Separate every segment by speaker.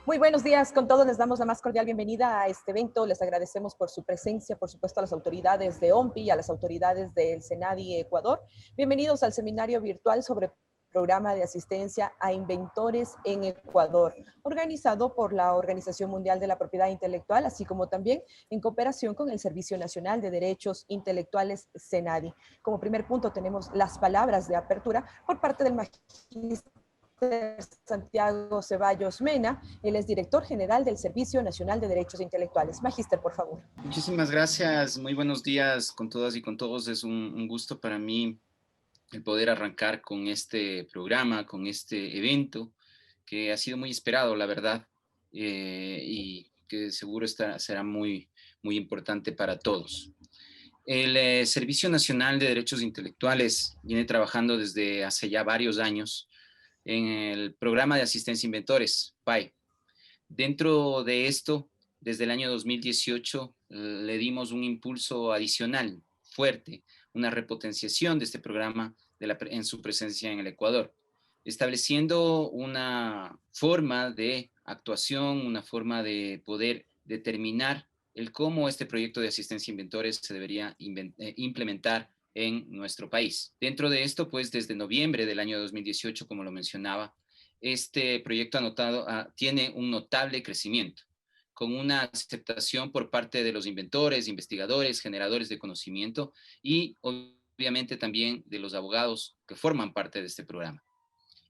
Speaker 1: Muy buenos días con todos, les damos la más cordial bienvenida a este evento, les agradecemos por su presencia, por supuesto a las autoridades de OMPI y a las autoridades del SENADI Ecuador. Bienvenidos al seminario virtual sobre programa de asistencia a inventores en Ecuador, organizado por la Organización Mundial de la Propiedad Intelectual, así como también en cooperación con el Servicio Nacional de Derechos Intelectuales, SENADI. Como primer punto tenemos las palabras de apertura por parte del magíster Santiago Ceballos Mena. Él es director general del Servicio Nacional de Derechos Intelectuales. Magíster, por favor.
Speaker 2: Muchísimas gracias. Muy buenos días con todas y con todos. Es un gusto para mí el poder arrancar con este programa, con este evento, que ha sido muy esperado, la verdad, y que seguro será muy importante para todos. El Servicio Nacional de Derechos Intelectuales viene trabajando desde hace ya varios años en el programa de asistencia a inventores, PAI. Dentro de esto, desde el año 2018, le dimos un impulso adicional, fuerte, una repotenciación de este programa en su presencia en el Ecuador, estableciendo una forma de actuación, una forma de poder determinar el cómo este proyecto de asistencia a inventores se debería implementar en nuestro país. Dentro de esto, pues desde noviembre del año 2018, como lo mencionaba, este proyecto tiene un notable crecimiento, con una aceptación por parte de los inventores, investigadores, generadores de conocimiento y obviamente también de los abogados que forman parte de este programa.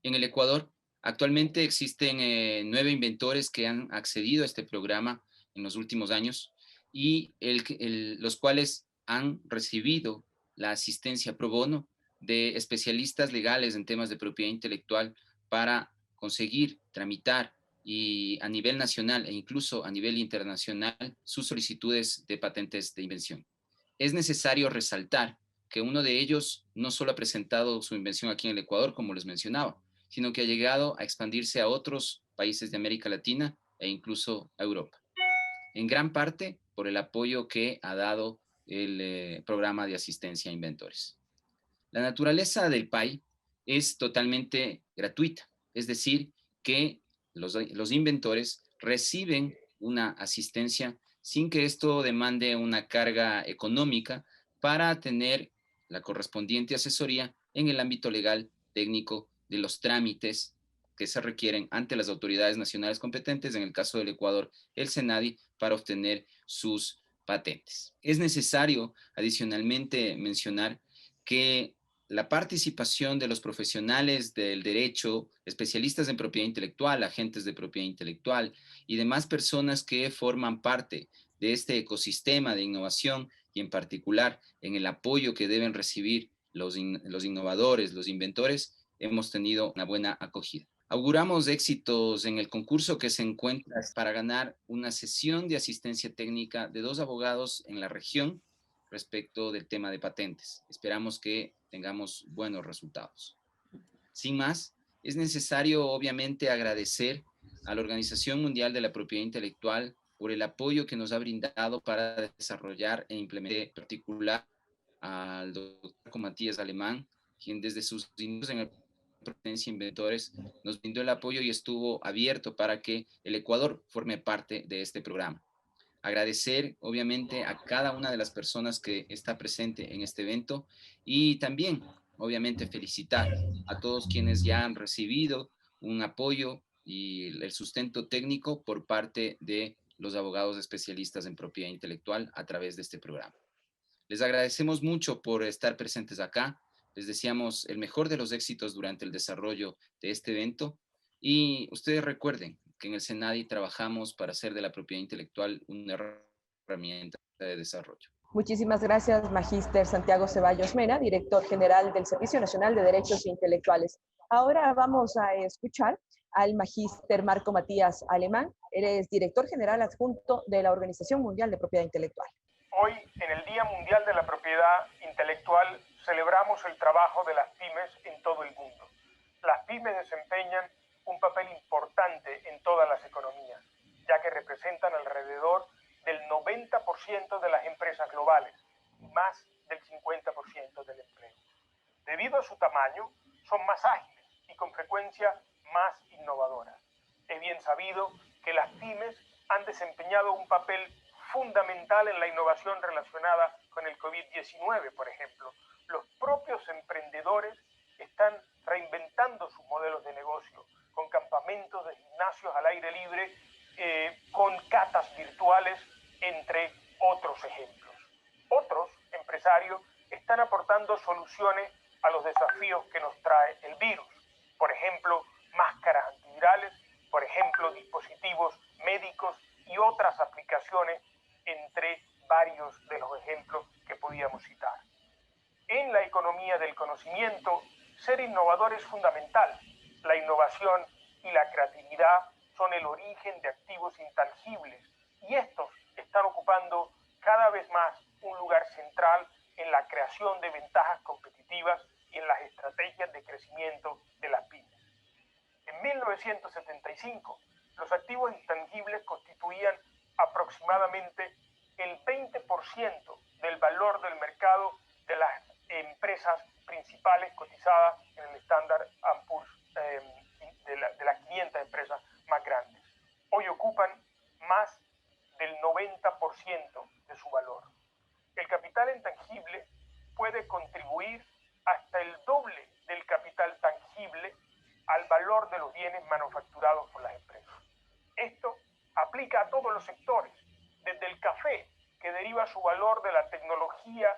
Speaker 2: En el Ecuador, actualmente existen 9 inventores que han accedido a este programa en los últimos años y los cuales han recibido la asistencia pro bono de especialistas legales en temas de propiedad intelectual para conseguir tramitar y a nivel nacional e incluso a nivel internacional sus solicitudes de patentes de invención. Es necesario resaltar que uno de ellos no solo ha presentado su invención aquí en el Ecuador, como les mencionaba, sino que ha llegado a expandirse a otros países de América Latina e incluso a Europa. En gran parte por el apoyo que ha dado el programa de asistencia a inventores. La naturaleza del PAI es totalmente gratuita, es decir, que los inventores reciben una asistencia sin que esto demande una carga económica para tener la correspondiente asesoría en el ámbito legal, técnico, de los trámites que se requieren ante las autoridades nacionales competentes, en el caso del Ecuador, el SENADI, para obtener sus patentes. Es necesario adicionalmente mencionar que la participación de los profesionales del derecho, especialistas en propiedad intelectual, agentes de propiedad intelectual y demás personas que forman parte de este ecosistema de innovación y en particular en el apoyo que deben recibir los innovadores, los inventores, hemos tenido una buena acogida. Auguramos éxitos en el concurso que se encuentra para ganar una sesión de asistencia técnica de 2 abogados en la región respecto del tema de patentes. Esperamos que tengamos buenos resultados. Sin más, es necesario obviamente agradecer a la Organización Mundial de la Propiedad Intelectual por el apoyo que nos ha brindado para desarrollar e implementar, en particular al doctor Matías Alemán, quien desde sus inicios en el Providencia Inventores nos brindó el apoyo y estuvo abierto para que el Ecuador forme parte de este programa. Agradecer obviamente a cada una de las personas que está presente en este evento y también obviamente felicitar a todos quienes ya han recibido un apoyo y el sustento técnico por parte de los abogados especialistas en propiedad intelectual a través de este programa. Les agradecemos mucho por estar presentes acá. Les deseamos el mejor de los éxitos durante el desarrollo de este evento y ustedes recuerden que en el SENADI trabajamos para hacer de la propiedad intelectual una herramienta de desarrollo.
Speaker 1: Muchísimas gracias, magíster Santiago Ceballos Mena, director general del Servicio Nacional de Derechos Intelectuales. Ahora vamos a escuchar al magíster Marco Matías Alemán. Él es director general adjunto de la Organización Mundial de Propiedad Intelectual.
Speaker 3: Hoy, en el Día Mundial de la Propiedad Intelectual, celebramos el trabajo de las pymes en todo el mundo. Las pymes desempeñan un papel importante en todas las economías, ya que representan alrededor del 90% de las empresas globales y más del 50% del empleo. Debido a su tamaño, son más ágiles y con frecuencia más innovadoras. Es bien sabido que las pymes han desempeñado un papel fundamental en la innovación relacionada con el COVID-19, por ejemplo. Los propios emprendedores están reinventando sus modelos de negocio con campamentos de gimnasios al aire libre, con catas virtuales, entre otros ejemplos. Otros empresarios están aportando soluciones a los desafíos que nos trae el virus. Por ejemplo, máscaras antivirales, por ejemplo, dispositivos médicos y otras aplicaciones, entre varios de los ejemplos que podíamos citar. En la economía del conocimiento, ser innovador es fundamental. La innovación y la creatividad son el origen de activos intangibles y estos están ocupando cada vez más un lugar central en la creación de ventajas competitivas y en las estrategias de crecimiento de las pymes. En 1975, los activos intangibles constituían aproximadamente el 20% del valor del mercado de las empresas principales cotizadas en el Standard & Poor's, de las 500 empresas más grandes. Hoy ocupan más del 90% de su valor. El capital intangible puede contribuir hasta el doble del capital tangible al valor de los bienes manufacturados por las empresas. Esto aplica a todos los sectores, desde el café, que deriva su valor de la tecnología,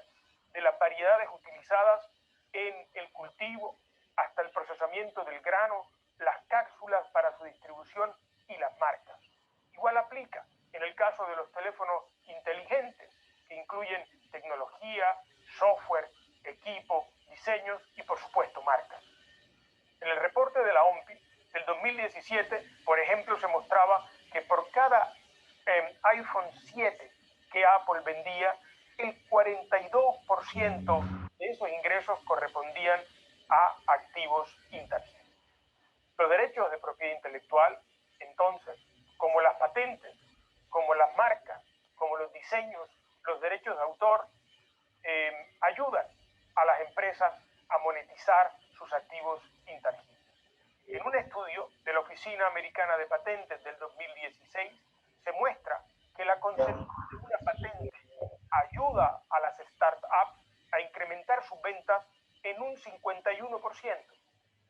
Speaker 3: de las variedades utilizadas en el cultivo, hasta el procesamiento del grano, las cápsulas para su distribución y las marcas. Igual aplica en el caso de los teléfonos inteligentes, que incluyen tecnología, software, equipo, diseños y, por supuesto, marcas. En el reporte de la OMPI del 2017, por ejemplo, se mostraba que por cada iPhone 7 que Apple vendía, el 42% de esos ingresos correspondían a activos intangibles. Los derechos de propiedad intelectual, entonces, como las patentes, como las marcas, como los diseños, los derechos de autor, ayudan a las empresas a monetizar sus activos intangibles. En un estudio de la Oficina Americana de Patentes del 2016, se muestra que la concesión de una patente ayuda a las startups a incrementar sus ventas en un 51%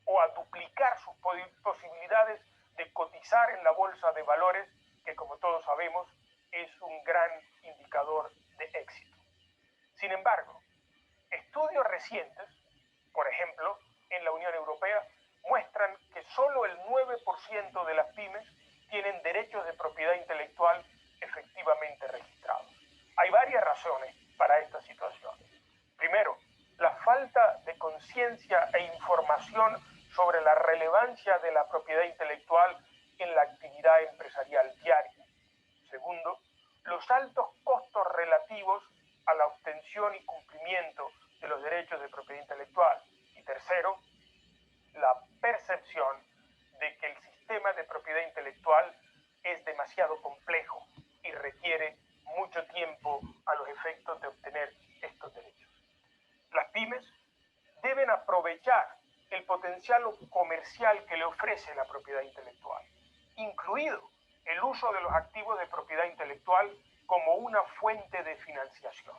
Speaker 3: o a duplicar sus posibilidades de cotizar en la bolsa de valores, que, como todos sabemos, es un gran indicador de éxito. Sin embargo, estudios recientes, por ejemplo, en la Unión Europea, muestran que solo el 9% de las pymes tienen derechos de propiedad intelectual efectivamente registrados. Hay varias razones para esta situación. Primero, la falta de conciencia e información sobre la relevancia de la propiedad intelectual en la actividad empresarial diaria. Segundo, los altos costos relativos a la obtención y cumplimiento de los derechos de propiedad intelectual. Y tercero, la percepción de que el sistema de propiedad intelectual es demasiado complejo y requiere mucho tiempo a los efectos de obtener estos derechos. Las pymes deben aprovechar el potencial comercial que le ofrece la propiedad intelectual, incluido el uso de los activos de propiedad intelectual como una fuente de financiación.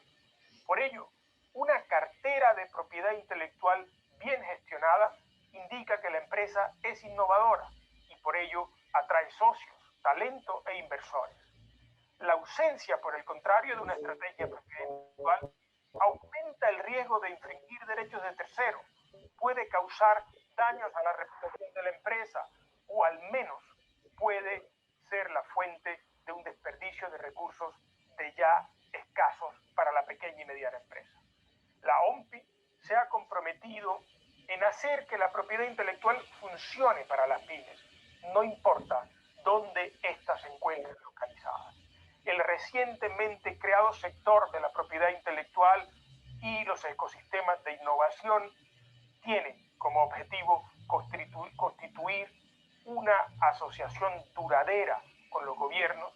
Speaker 3: Por ello, una cartera de propiedad intelectual bien gestionada indica que la empresa es innovadora y por ello atrae socios, talento e inversores. La ausencia, por el contrario, de una estrategia de propiedad intelectual aumenta el riesgo de infringir derechos de terceros, puede causar daños a la reputación de la empresa o al menos puede ser la fuente de un desperdicio de recursos de ya escasos para la pequeña y mediana empresa. La OMPI se ha comprometido en hacer que la propiedad intelectual funcione para las pymes, no importa dónde éstas se encuentren localizadas. El recientemente creado sector de la propiedad intelectual y los ecosistemas de innovación tiene como objetivo constituir una asociación duradera con los gobiernos,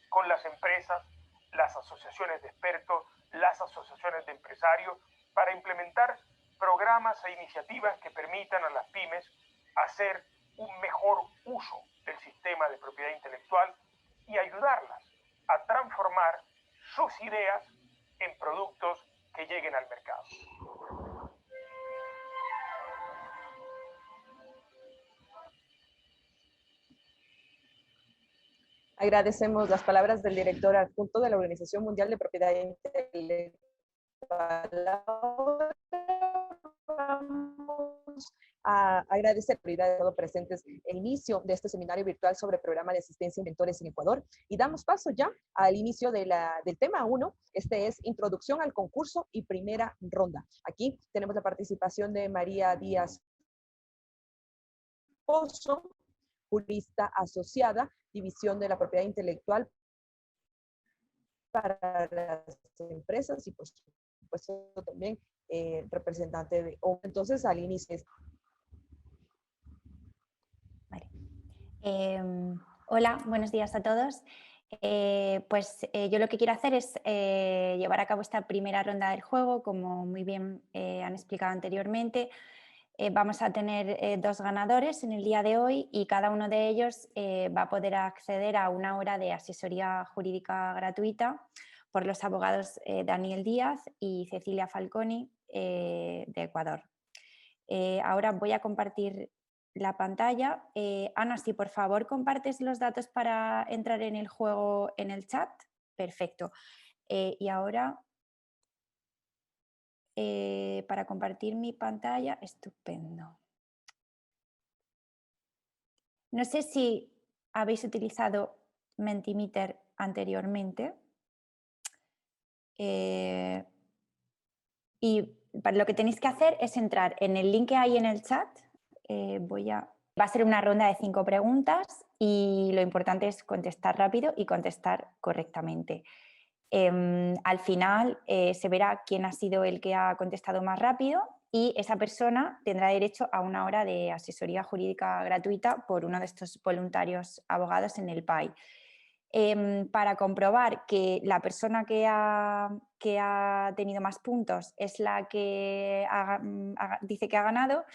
Speaker 3: con las empresas, las asociaciones de expertos, las asociaciones de empresarios, para implementar programas programas e iniciativas que permitan a las pymes hacer un mejor uso del sistema de propiedad intelectual y ayudarlas a transformar sus ideas en productos que lleguen al mercado.
Speaker 1: Agradecemos las palabras del director adjunto de la Organización Mundial de Propiedad Intelectual. Vamos a agradecer a las autoridades todos presentes el inicio de este seminario virtual sobre programa de asistencia a inventores en Ecuador y damos paso ya al inicio del tema 1. Este es introducción al concurso y primera ronda. Aquí tenemos la participación de María Díaz Pozo, jurista asociada, División de la Propiedad Intelectual para las empresas y por supuesto también representante de OMP. Entonces, al inicio.
Speaker 4: Vale. Hola, buenos días a todos. Yo lo que quiero hacer es llevar a cabo esta primera ronda del juego, como muy bien han explicado anteriormente. Vamos a tener 2 ganadores en el día de hoy y cada uno de ellos va a poder acceder a 1 hora de asesoría jurídica gratuita por los abogados Daniel Díaz y Cecilia Falconi de Ecuador. Ahora voy a compartir la pantalla. Ana, si por favor compartes los datos para entrar en el juego en el chat. Perfecto. Y ahora... para compartir mi pantalla, estupendo. No sé si habéis utilizado Mentimeter anteriormente y lo que tenéis que hacer es entrar en el link que hay en el chat. Va a ser una ronda de 5 preguntas y lo importante es contestar rápido y contestar correctamente. Al final se verá quién ha sido el que ha contestado más rápido y esa persona tendrá derecho a 1 hora de asesoría jurídica gratuita por uno de estos voluntarios abogados en el PAI. Para comprobar que la persona que ha tenido más puntos es la que dice que ha ganado,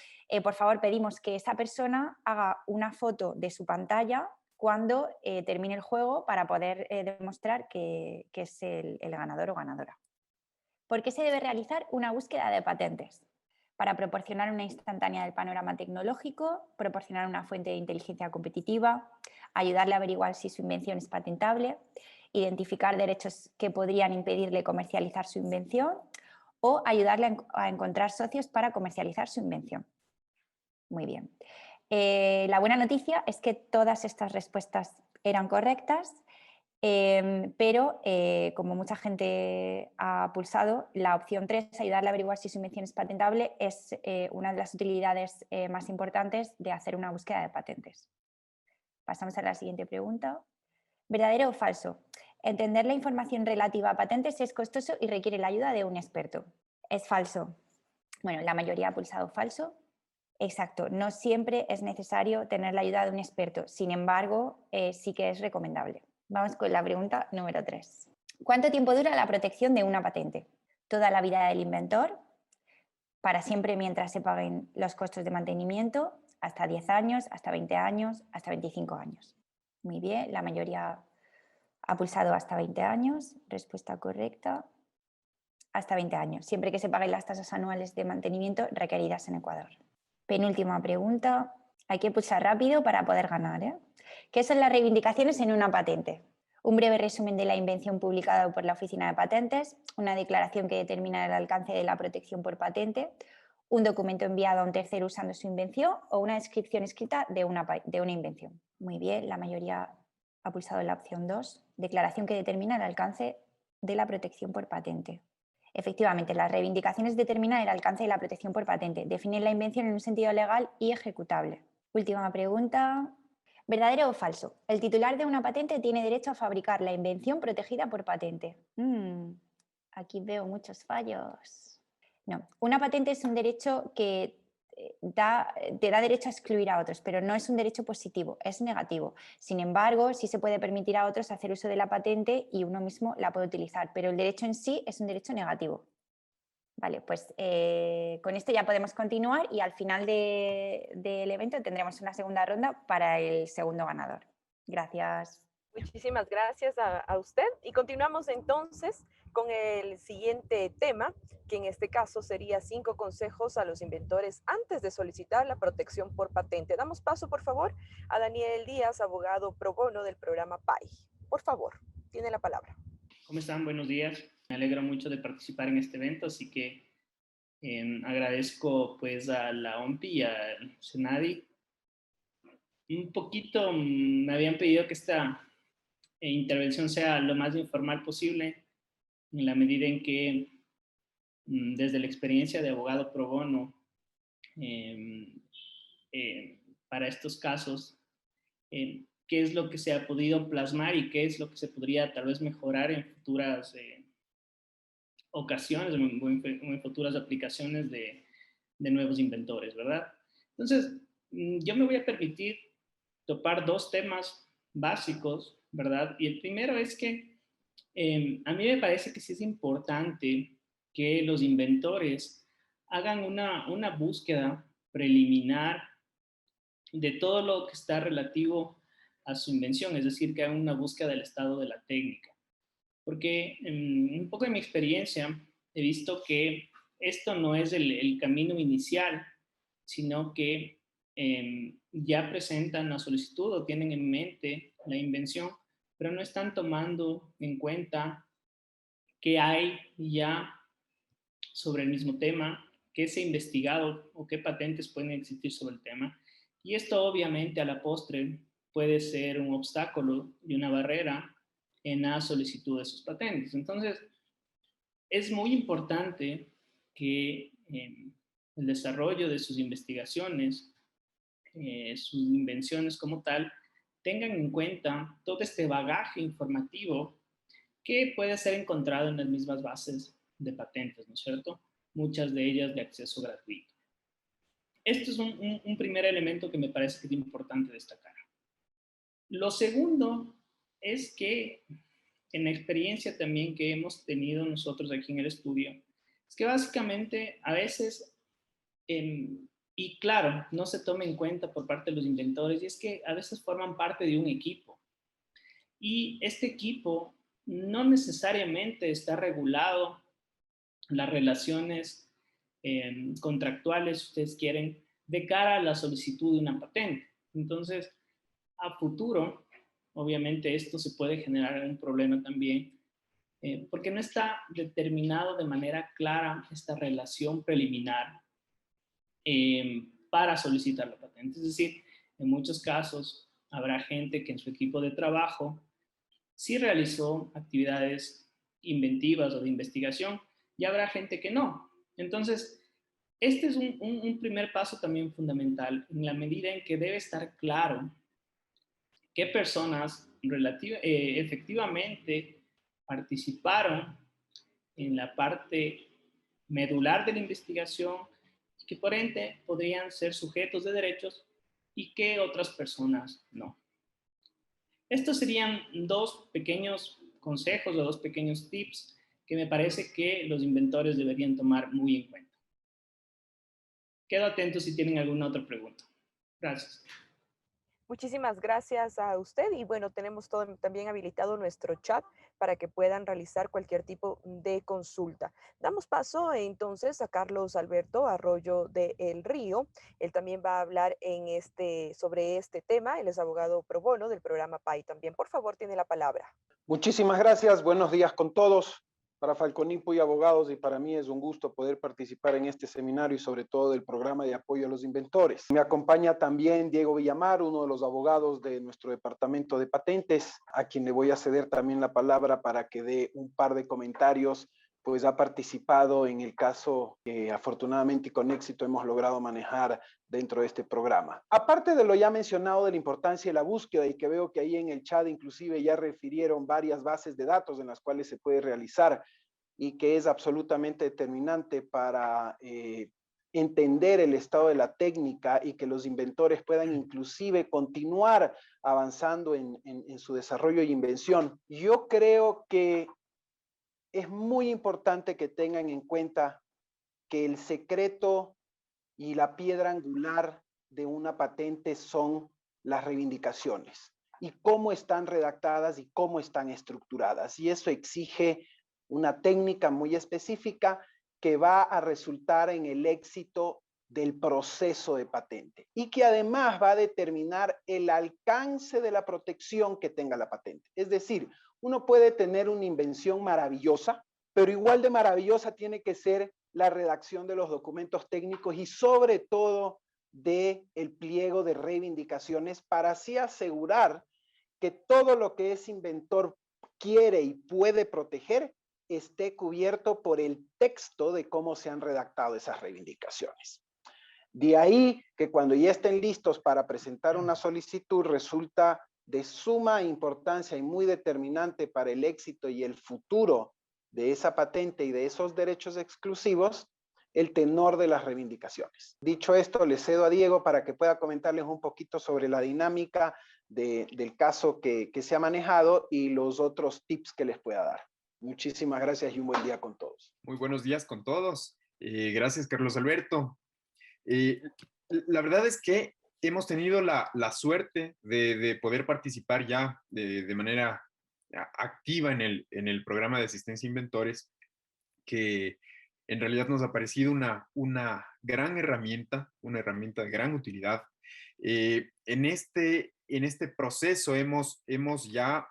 Speaker 4: por favor pedimos que esa persona haga una foto de su pantalla cuando termine el juego para poder demostrar que es el ganador o ganadora. ¿Por qué se debe realizar una búsqueda de patentes? Para proporcionar una instantánea del panorama tecnológico, proporcionar una fuente de inteligencia competitiva, ayudarle a averiguar si su invención es patentable, identificar derechos que podrían impedirle comercializar su invención o ayudarle a encontrar socios para comercializar su invención. Muy bien. La buena noticia es que todas estas respuestas eran correctas, pero como mucha gente ha pulsado, la opción 3, ayudarle a averiguar si su invención es patentable, es una de las utilidades más importantes de hacer una búsqueda de patentes. Pasamos a la siguiente pregunta. ¿Verdadero o falso? Entender la información relativa a patentes es costoso y requiere la ayuda de un experto. Es falso. Bueno, la mayoría ha pulsado falso. Exacto, no siempre es necesario tener la ayuda de un experto, sin embargo, sí que es recomendable. Vamos con la pregunta número 3. ¿Cuánto tiempo dura la protección de una patente? ¿Toda la vida del inventor? ¿Para siempre mientras se paguen los costos de mantenimiento? ¿Hasta 10 años, hasta 20 años, hasta 25 años? Muy bien, la mayoría ha pulsado hasta 20 años, respuesta correcta. Hasta 20 años, siempre que se paguen las tasas anuales de mantenimiento requeridas en Ecuador. Penúltima pregunta, hay que pulsar rápido para poder ganar, ¿eh? ¿Qué son las reivindicaciones en una patente? Un breve resumen de la invención publicado por la Oficina de Patentes, una declaración que determina el alcance de la protección por patente, un documento enviado a un tercero usando su invención o una descripción escrita de una invención. Muy bien, la mayoría ha pulsado la opción 2, declaración que determina el alcance de la protección por patente. Efectivamente, las reivindicaciones determinan el alcance de la protección por patente, definen la invención en un sentido legal y ejecutable. Última pregunta. ¿Verdadero o falso? El titular de una patente tiene derecho a fabricar la invención protegida por patente. Aquí veo muchos fallos. No, una patente es un derecho que te da derecho a excluir a otros, pero no es un derecho positivo, es negativo. Sin embargo, sí se puede permitir a otros hacer uso de la patente y uno mismo la puede utilizar, pero el derecho en sí es un derecho negativo. Vale, pues con esto ya podemos continuar y al final del evento tendremos una segunda ronda para el segundo ganador. Gracias.
Speaker 1: Muchísimas gracias a usted y continuamos entonces con el siguiente tema, que en este caso sería 5 consejos a los inventores antes de solicitar la protección por patente. Damos paso, por favor, a Daniel Díaz, abogado pro bono del programa PAI. Por favor, tiene la palabra.
Speaker 5: ¿Cómo están? Buenos días. Me alegro mucho de participar en este evento, así que agradezco pues a la OMPI y al CENADI. Un poquito me habían pedido que esta intervención sea lo más informal posible, en la medida en que desde la experiencia de abogado pro bono para estos casos, qué es lo que se ha podido plasmar y qué es lo que se podría tal vez mejorar en futuras ocasiones, en futuras aplicaciones de nuevos inventores, ¿verdad? Entonces, yo me voy a permitir topar 2 temas básicos, ¿verdad? Y el primero es que a mí me parece que sí es importante que los inventores hagan una búsqueda preliminar de todo lo que está relativo a su invención, es decir, que hagan una búsqueda del estado de la técnica. Porque un poco de mi experiencia he visto que esto no es el camino inicial, sino que ya presentan la solicitud o tienen en mente la invención, pero no están tomando en cuenta qué hay ya sobre el mismo tema, qué se ha investigado o qué patentes pueden existir sobre el tema. Y esto obviamente a la postre puede ser un obstáculo y una barrera en la solicitud de sus patentes. Entonces, es muy importante que el desarrollo de sus investigaciones, sus invenciones como tal, tengan en cuenta todo este bagaje informativo que puede ser encontrado en las mismas bases de patentes, ¿no es cierto? Muchas de ellas de acceso gratuito. Esto es un primer elemento que me parece que es importante destacar. Lo segundo es que en la experiencia también que hemos tenido nosotros aquí en el estudio, es que básicamente a veces, y claro, no se toma en cuenta por parte de los inventores, y es que a veces forman parte de un equipo. Y este equipo no necesariamente está regulado, las relaciones contractuales, si ustedes quieren, de cara a la solicitud de una patente. Entonces, a futuro, obviamente esto se puede generar un problema también, porque no está determinado de manera clara esta relación preliminar para solicitar la patente. Es decir, en muchos casos habrá gente que en su equipo de trabajo sí realizó actividades inventivas o de investigación y habrá gente que no. Entonces, este es un primer paso también fundamental en la medida en que debe estar claro qué personas efectivamente participaron en la parte medular de la investigación, que por ende podrían ser sujetos de derechos y que otras personas no. Estos serían 2 pequeños consejos o 2 pequeños tips que me parece que los inventores deberían tomar muy en cuenta. Quedo atento si tienen alguna otra pregunta. Gracias.
Speaker 1: Muchísimas gracias a usted y bueno, tenemos también habilitado nuestro chat para que puedan realizar cualquier tipo de consulta. Damos paso entonces a Carlos Alberto Arroyo de El Río. Él también va a hablar sobre este tema. Él es abogado pro bono del programa PAI también. Por favor, tiene la palabra.
Speaker 6: Muchísimas gracias. Buenos días con todos. Para Falconipo y abogados, y para mí es un gusto poder participar en este seminario y sobre todo del programa de apoyo a los inventores. Me acompaña también Diego Villamar, uno de los abogados de nuestro departamento de patentes, a quien le voy a ceder también la palabra para que dé un par de comentarios, pues ha participado en el caso que afortunadamente y con éxito hemos logrado manejar dentro de este programa. Aparte de lo ya mencionado de la importancia de la búsqueda y que veo que ahí en el chat inclusive ya refirieron varias bases de datos en las cuales se puede realizar y que es absolutamente determinante para entender el estado de la técnica y que los inventores puedan inclusive continuar avanzando en su desarrollo y invención. Yo creo que es muy importante que tengan en cuenta que el secreto y la piedra angular de una patente son las reivindicaciones y cómo están redactadas y cómo están estructuradas. Y eso exige una técnica muy específica que va a resultar en el éxito del proceso de patente y que además va a determinar el alcance de la protección que tenga la patente. Es decir, uno puede tener una invención maravillosa, pero igual de maravillosa tiene que ser la redacción de los documentos técnicos y sobre todo del pliego de reivindicaciones para así asegurar que todo lo que ese inventor quiere y puede proteger esté cubierto por el texto de cómo se han redactado esas reivindicaciones. De ahí que cuando ya estén listos para presentar una solicitud resulta de suma importancia y muy determinante para el éxito y el futuro de esa patente y de esos derechos exclusivos, el tenor de las reivindicaciones. Dicho esto, le cedo a Diego para que pueda comentarles un poquito sobre la dinámica del caso que se ha manejado y los otros tips que les pueda dar. Muchísimas gracias y un buen día con todos.
Speaker 7: Muy buenos días con todos. Gracias, Carlos Alberto. La verdad es que hemos tenido la suerte de poder participar ya de manera activa en el programa de asistencia a inventores, que en realidad nos ha parecido una gran herramienta, una herramienta de gran utilidad. En este proceso hemos ya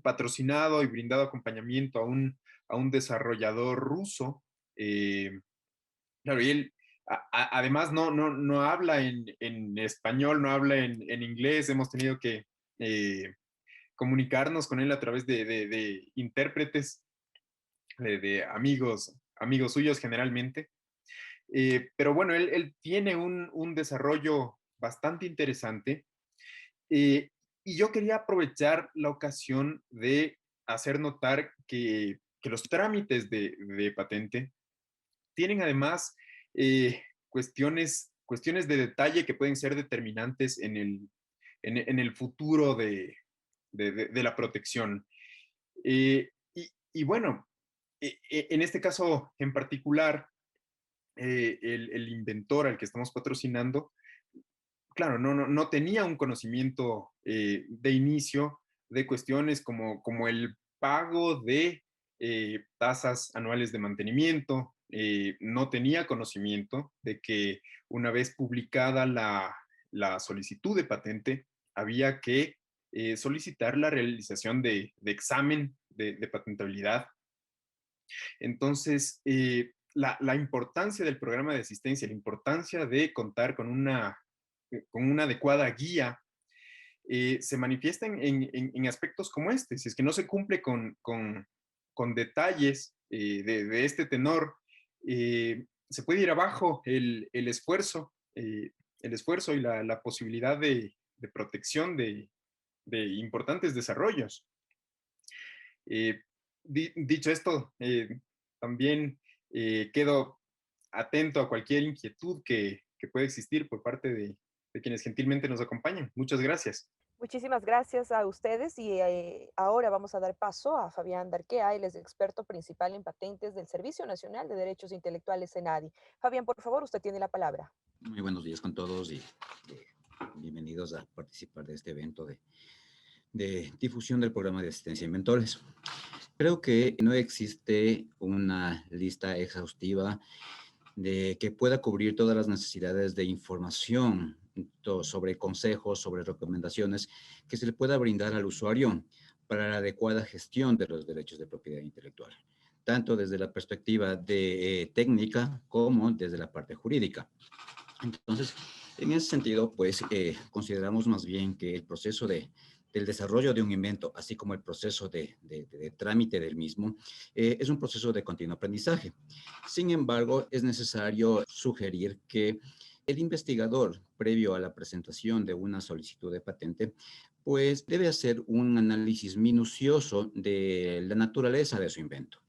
Speaker 7: patrocinado y brindado acompañamiento a un desarrollador ruso. Claro, y él además no habla en español, no habla en inglés. Hemos tenido que comunicarnos con él a través de intérpretes, de amigos suyos generalmente. Pero bueno, él tiene un desarrollo bastante interesante. Y yo quería aprovechar la ocasión de hacer notar que los trámites de patente tienen además cuestiones de detalle que pueden ser determinantes en el futuro de la protección. Y bueno, en este caso en particular, el inventor al que estamos patrocinando, claro, no tenía un conocimiento de inicio de cuestiones como el pago de tasas anuales de mantenimiento. No tenía conocimiento de que una vez publicada la solicitud de patente, había que solicitar la realización de examen de patentabilidad. Entonces, la importancia del programa de asistencia, la importancia de contar con una adecuada guía, se manifiesta en aspectos como este. Si es que no se cumple con detalles de este tenor, se puede ir abajo el esfuerzo y la posibilidad de protección de importantes desarrollos. Dicho esto, también quedo atento a cualquier inquietud que pueda existir por parte de quienes gentilmente nos acompañan. Muchas gracias.
Speaker 1: Muchísimas gracias a ustedes y ahora vamos a dar paso a Fabián Darquea, él es el experto principal en patentes del Servicio Nacional de Derechos Intelectuales SENADI. Fabián, por favor, usted tiene la palabra.
Speaker 8: Muy buenos días con todos y bienvenidos a participar de este evento de difusión del programa de asistencia a inventores. Creo que no existe una lista exhaustiva que pueda cubrir todas las necesidades de información sobre consejos, sobre recomendaciones que se le pueda brindar al usuario para la adecuada gestión de los derechos de propiedad intelectual, tanto desde la perspectiva técnica como desde la parte jurídica. Entonces, en ese sentido, pues, consideramos más bien que el proceso del desarrollo de un invento, así como el proceso de trámite del mismo, es un proceso de continuo aprendizaje. Sin embargo, es necesario sugerir que el investigador, previo a la presentación de una solicitud de patente, pues debe hacer un análisis minucioso de la naturaleza de su invento.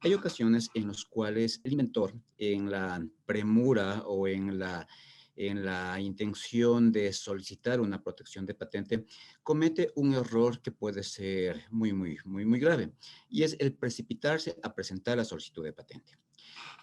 Speaker 8: Hay ocasiones en las cuales el inventor, en la premura o en la intención de solicitar una protección de patente, comete un error que puede ser muy grave, y es el precipitarse a presentar la solicitud de patente.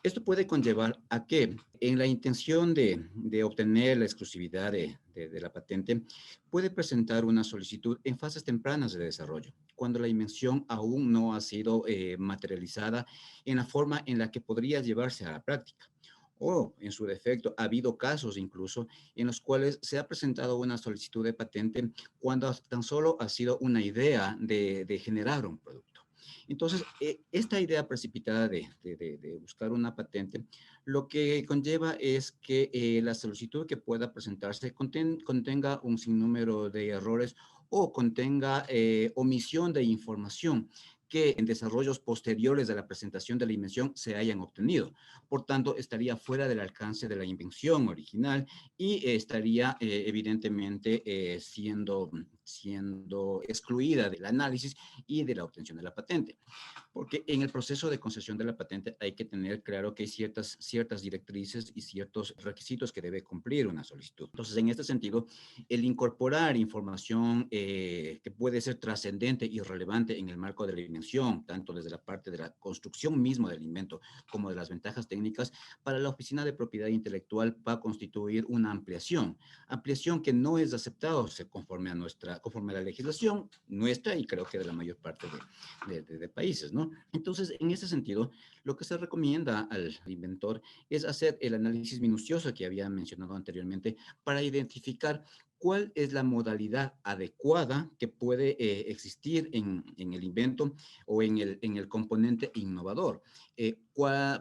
Speaker 8: Esto puede conllevar a que en la intención de obtener la exclusividad de la patente, puede presentar una solicitud en fases tempranas de desarrollo, cuando la invención aún no ha sido materializada en la forma en la que podría llevarse a la práctica. O, en su defecto, ha habido casos incluso en los cuales se ha presentado una solicitud de patente cuando tan solo ha sido una idea de generar un producto. Entonces, esta idea precipitada de buscar una patente, lo que conlleva es que la solicitud que pueda presentarse contenga un sinnúmero de errores o contenga omisión de información que en desarrollos posteriores de la presentación de la invención se hayan obtenido. Por tanto, estaría fuera del alcance de la invención original y estaría evidentemente siendo excluida del análisis y de la obtención de la patente. Porque en el proceso de concesión de la patente hay que tener claro que hay ciertas directrices y ciertos requisitos que debe cumplir una solicitud. Entonces, en este sentido, el incorporar información que puede ser trascendente y relevante en el marco de la invención, tanto desde la parte de la construcción misma del invento como de las ventajas técnicas, para la Oficina de Propiedad Intelectual va a constituir una ampliación que no es aceptada conforme a la legislación nuestra y creo que de la mayor parte de países, ¿no? Entonces, en ese sentido, lo que se recomienda al inventor es hacer el análisis minucioso que había mencionado anteriormente para identificar cuál es la modalidad adecuada que puede existir en el invento o en el componente innovador.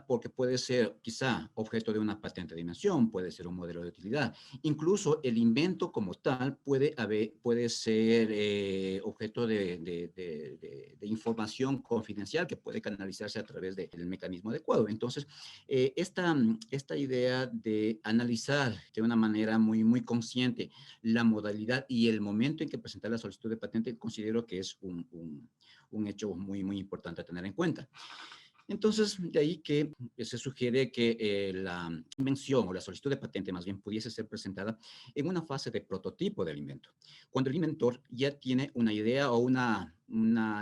Speaker 8: Porque puede ser quizá objeto de una patente de invención, puede ser un modelo de utilidad. Incluso el invento como tal puede ser objeto de información confidencial que puede canalizarse a través del mecanismo adecuado. Entonces, esta idea de analizar de una manera muy, muy consciente la modalidad y el momento en que presentar la solicitud de patente, considero que es un hecho muy, muy importante a tener en cuenta. Entonces, de ahí que se sugiere que la invención o la solicitud de patente más bien pudiese ser presentada en una fase de prototipo del invento, cuando el inventor ya tiene una idea o una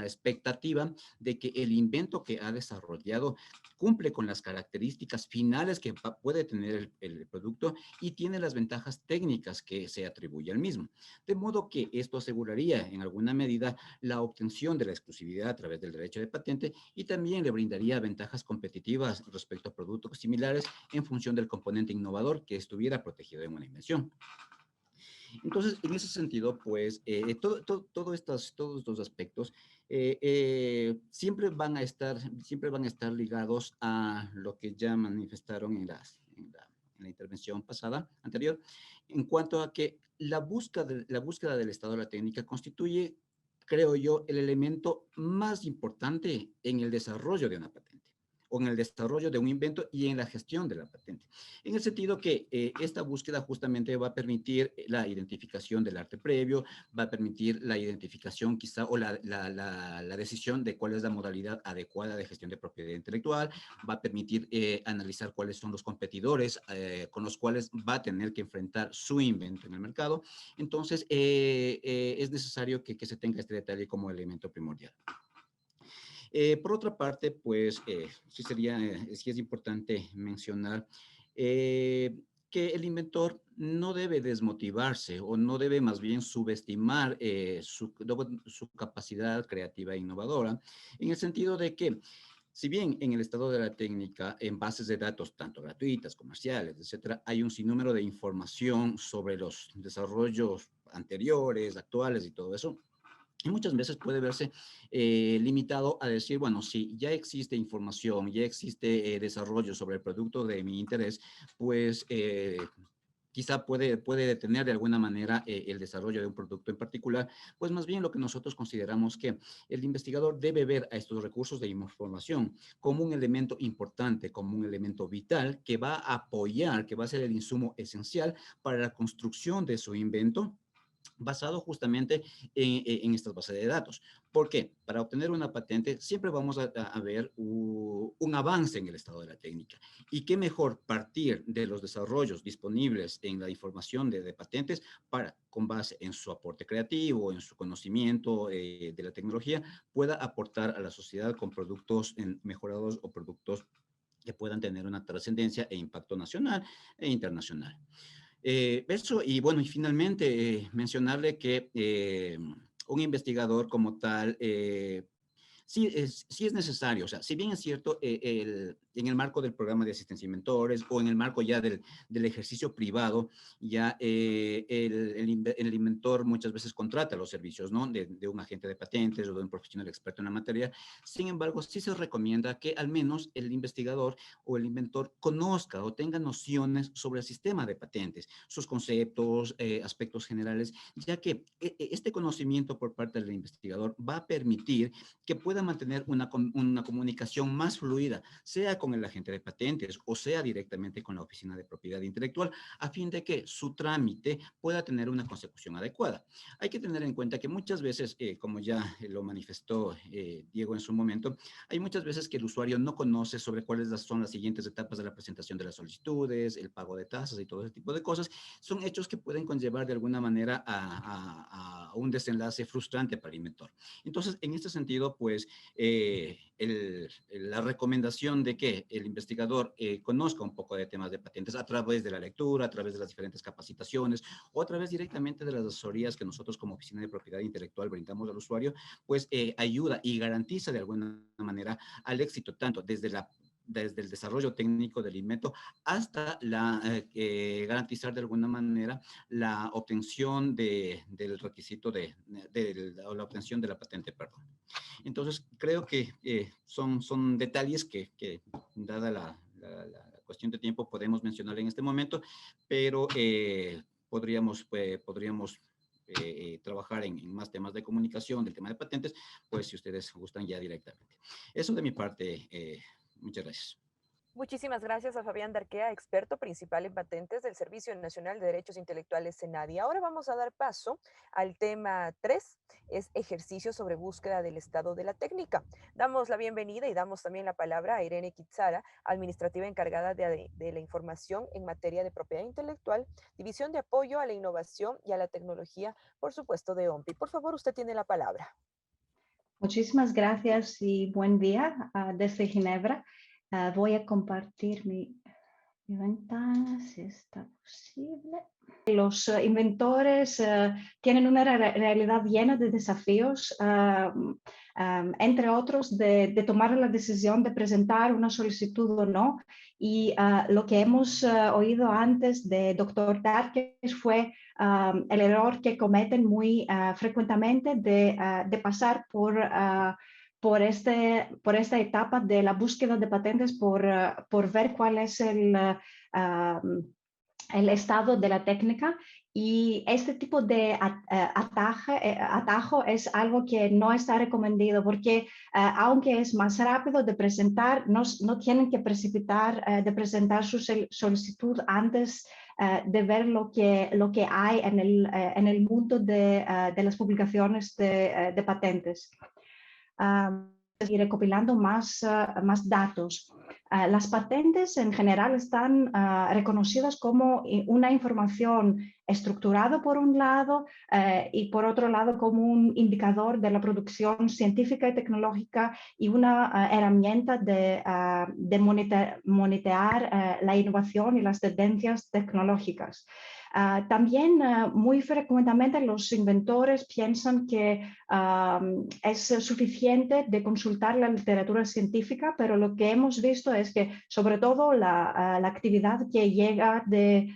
Speaker 8: expectativa de que el invento que ha desarrollado cumple con las características finales que puede tener el producto y tiene las ventajas técnicas que se atribuye al mismo. De modo que esto aseguraría en alguna medida la obtención de la exclusividad a través del derecho de patente y también le brindaría ventajas competitivas respecto a productos similares en función del componente innovador que estuviera protegido en una invención. Entonces, en ese sentido, pues, todos estos aspectos siempre van a estar ligados a lo que ya manifestaron en la intervención anterior, en cuanto a que la búsqueda del estado de la técnica constituye, creo yo, el elemento más importante en el desarrollo de una patente o en el desarrollo de un invento y en la gestión de la patente. En el sentido que esta búsqueda justamente va a permitir la identificación del arte previo, va a permitir la identificación quizá o la decisión de cuál es la modalidad adecuada de gestión de propiedad intelectual, va a permitir analizar cuáles son los competidores con los cuales va a tener que enfrentar su invento en el mercado. Entonces, es necesario que se tenga este detalle como elemento primordial. Por otra parte, pues sí es importante mencionar que el inventor no debe desmotivarse o no debe más bien subestimar su capacidad creativa e innovadora, en el sentido de que si bien en el estado de la técnica, en bases de datos, tanto gratuitas, comerciales, etcétera, hay un sinnúmero de información sobre los desarrollos anteriores, actuales y todo eso, y muchas veces puede verse limitado a decir, bueno, si ya existe información, ya existe desarrollo sobre el producto de mi interés, pues quizá puede detener de alguna manera el desarrollo de un producto en particular, pues más bien lo que nosotros consideramos que el investigador debe ver a estos recursos de información como un elemento importante, como un elemento vital que va a apoyar, que va a ser el insumo esencial para la construcción de su invento, basado justamente en estas bases de datos. ¿Por qué? Para obtener una patente siempre vamos a ver un avance en el estado de la técnica. Y qué mejor partir de los desarrollos disponibles en la información de patentes para, con base en su aporte creativo, en su conocimiento de la tecnología, pueda aportar a la sociedad con productos mejorados o productos que puedan tener una trascendencia e impacto nacional e internacional. Eso, y bueno, y finalmente mencionarle que un investigador como tal, sí es necesario. O sea, si bien es cierto, en el marco del programa de asistencia a inventores o en el marco ya del ejercicio privado, ya el inventor muchas veces contrata los servicios, ¿no? De un agente de patentes o de un profesional experto en la materia. Sin embargo, sí se recomienda que al menos el investigador o el inventor conozca o tenga nociones sobre el sistema de patentes, sus conceptos, aspectos generales, ya que este conocimiento por parte del investigador va a permitir que pueda mantener una comunicación más fluida, sea con el agente de patentes o sea directamente con la oficina de propiedad intelectual, a fin de que su trámite pueda tener una consecución adecuada. Hay que tener en cuenta que muchas veces, como ya lo manifestó Diego en su momento, hay muchas veces que el usuario no conoce sobre cuáles son las siguientes etapas de la presentación de las solicitudes, el pago de tasas y todo ese tipo de cosas. Son hechos que pueden conllevar de alguna manera a un desenlace frustrante para el inventor. Entonces, en este sentido, pues, la recomendación de que el investigador conozca un poco de temas de patentes a través de la lectura, a través de las diferentes capacitaciones o a través directamente de las asesorías que nosotros como Oficina de Propiedad Intelectual brindamos al usuario, pues ayuda y garantiza de alguna manera al éxito, tanto desde el desarrollo técnico del invento hasta garantizar de alguna manera la obtención del requisito o la obtención de la patente, perdón. Entonces, creo que son detalles que dada la cuestión de tiempo, podemos mencionar en este momento, pero podríamos trabajar en más temas de comunicación, del tema de patentes, pues si ustedes gustan ya directamente. Eso de mi parte, muchas gracias.
Speaker 1: Muchísimas gracias a Fabián Darquea, experto principal en patentes del Servicio Nacional de Derechos Intelectuales SENADI. Ahora vamos a dar paso al tema 3, es ejercicio sobre búsqueda del estado de la técnica. Damos la bienvenida y damos también la palabra a Irene Quizara, administrativa encargada de la información en materia de propiedad intelectual, División de Apoyo a la Innovación y a la Tecnología, por supuesto, de OMPI. Por favor, usted tiene la palabra.
Speaker 9: Muchísimas gracias y buen día desde Ginebra. Voy a compartir mi ventana, si está posible. Los inventores tienen una realidad llena de desafíos, entre otros de tomar la decisión de presentar una solicitud o no. Y lo que hemos oído antes de Dr. Darkes fue el error que cometen muy frecuentemente de pasar por esta etapa de la búsqueda de patentes por ver cuál es el estado de la técnica, y este tipo de atajo es algo que no está recomendado porque aunque es más rápido de presentar, no tienen que precipitar de presentar su solicitud antes de ver lo que hay en el mundo de las publicaciones de patentes. Y recopilando más datos. Las patentes en general están reconocidas como una información estructurada por un lado y por otro lado como un indicador de la producción científica y tecnológica y una herramienta de monitorear la innovación y las tendencias tecnológicas. También muy frecuentemente los inventores piensan que es suficiente de consultar la literatura científica, pero lo que hemos visto es que sobre todo la actividad que llega de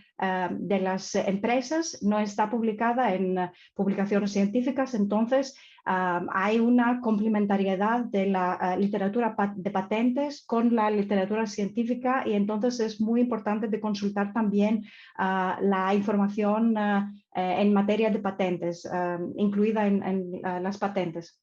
Speaker 9: las empresas no está publicada en publicaciones científicas, entonces hay una complementariedad de la literatura de patentes con la literatura científica, y entonces es muy importante de consultar también la información en materia de patentes, incluida en las patentes.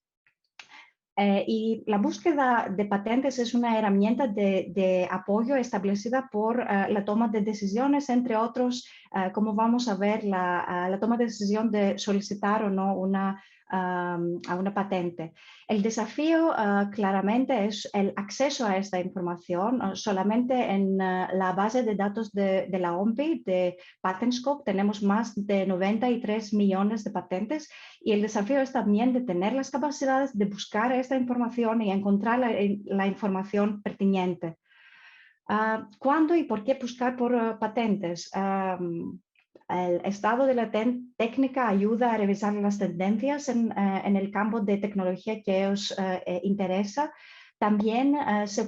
Speaker 9: Y la búsqueda de patentes es una herramienta de apoyo establecida por la toma de decisiones, entre otros, como vamos a ver, la toma de decisión de solicitar o no a una patente. El desafío claramente es el acceso a esta información. Solamente en la base de datos de la OMPI, de PatentScope, tenemos más de 93 millones de patentes, y el desafío es también de tener las capacidades de buscar esta información y encontrar la información pertinente. ¿Cuándo y por qué buscar por patentes? El estado de la técnica ayuda a revisar las tendencias en el campo de tecnología que os interesa. También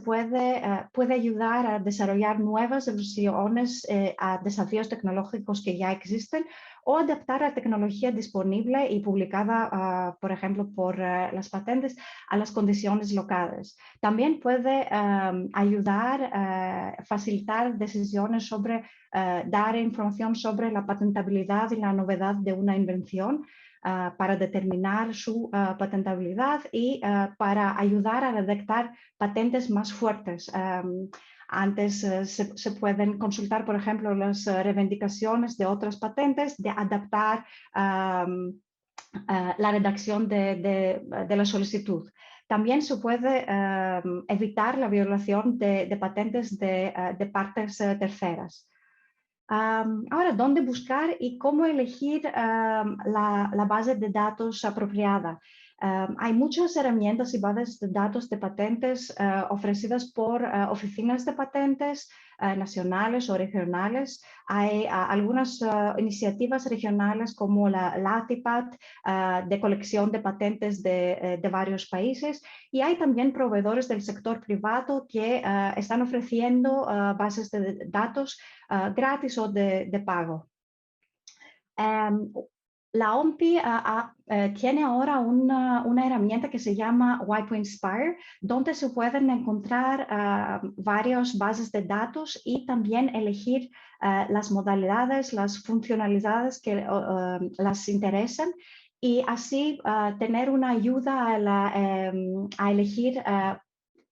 Speaker 9: puede ayudar a desarrollar nuevas soluciones a desafíos tecnológicos que ya existen o adaptar la tecnología disponible y publicada, por ejemplo, por las patentes a las condiciones locales. También puede ayudar a facilitar decisiones sobre dar información sobre la patentabilidad y la novedad de una invención para determinar su patentabilidad y para ayudar a detectar patentes más fuertes. Antes se pueden consultar, por ejemplo, las reivindicaciones de otras patentes, de adaptar la redacción de la solicitud. También se puede evitar la violación de patentes de partes terceras. Ahora, ¿dónde buscar y cómo elegir la base de datos apropiada? Hay muchas herramientas y bases de datos de patentes ofrecidas por oficinas de patentes nacionales o regionales. Hay algunas iniciativas regionales como la LATIPAT de colección de patentes de varios países, y hay también proveedores del sector privado que están ofreciendo bases de datos gratis o de pago. La OMPI tiene ahora una herramienta que se llama WIPO Inspire, donde se pueden encontrar varias bases de datos y también elegir las modalidades, las funcionalidades que las interesan, y así tener una ayuda a elegir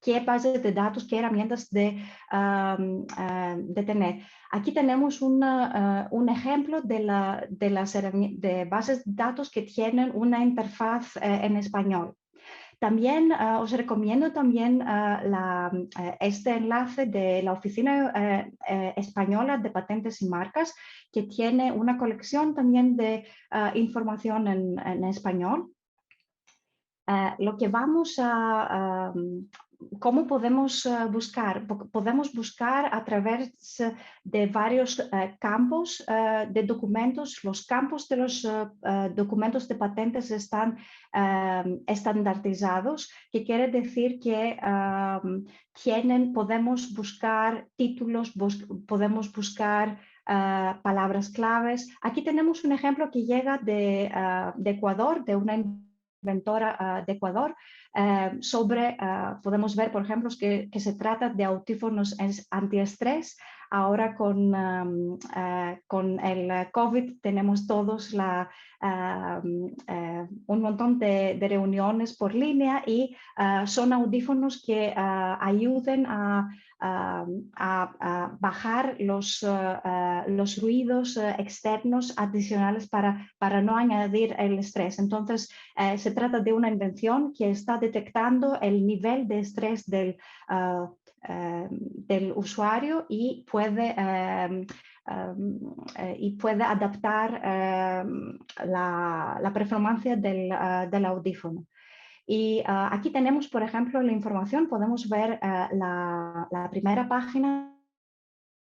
Speaker 9: qué bases de datos, qué herramientas de tener. Aquí tenemos un ejemplo de bases de datos que tienen una interfaz en español. También os recomiendo también este enlace de la Oficina Española de Patentes y Marcas, que tiene una colección también de información en español. Lo que vamos a ¿cómo podemos buscar? Podemos buscar a través de varios campos de documentos. Los campos de los documentos de patentes están estandarizados, que quiere decir que podemos buscar títulos, podemos buscar palabras claves. Aquí tenemos un ejemplo que llega de Ecuador, de una inventora de Ecuador, podemos ver, por ejemplo, que se trata de audífonos antiestrés. Ahora con el COVID tenemos todos un montón de reuniones por línea, y son audífonos que ayuden a bajar los ruidos externos adicionales para no añadir el estrés. Entonces, se trata de una invención que está detectando el nivel de estrés del usuario y puede adaptar la performance del audífono. Y aquí tenemos, por ejemplo, la información. Podemos ver la primera página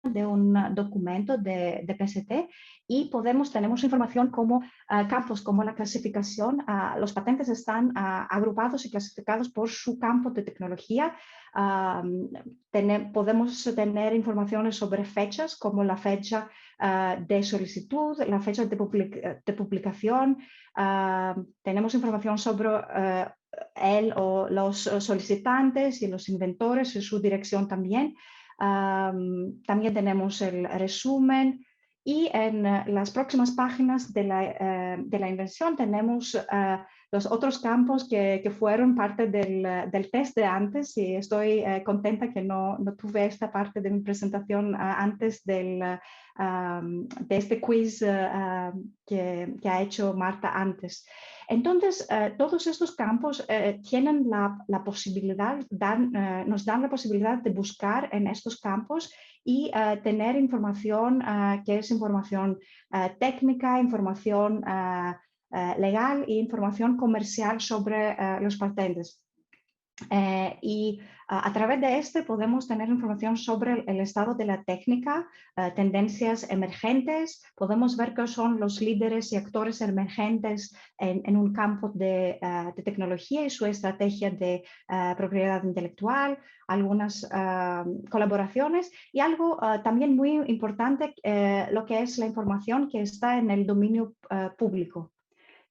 Speaker 9: de un documento de PST, y tenemos información como campos, como la clasificación. Los patentes están agrupados y clasificados por su campo de tecnología. Podemos tener informaciones sobre fechas, como la fecha de solicitud, la fecha de publicación. Tenemos información sobre él o los solicitantes y los inventores y su dirección también. También tenemos el resumen, y en las próximas páginas de la invención tenemos los otros campos que fueron parte del test de antes, y estoy contenta que no tuve esta parte de mi presentación antes de este quiz que ha hecho Marta antes. Entonces, todos estos campos tienen la posibilidad, nos dan la posibilidad de buscar en estos campos y tener información que es información técnica, información legal e información comercial sobre los patentes. Y a través de este podemos tener información sobre el estado de la técnica, tendencias emergentes, podemos ver qué son los líderes y actores emergentes en un campo de tecnología y su estrategia de propiedad intelectual, algunas colaboraciones y algo también muy importante, lo que es la información que está en el dominio público,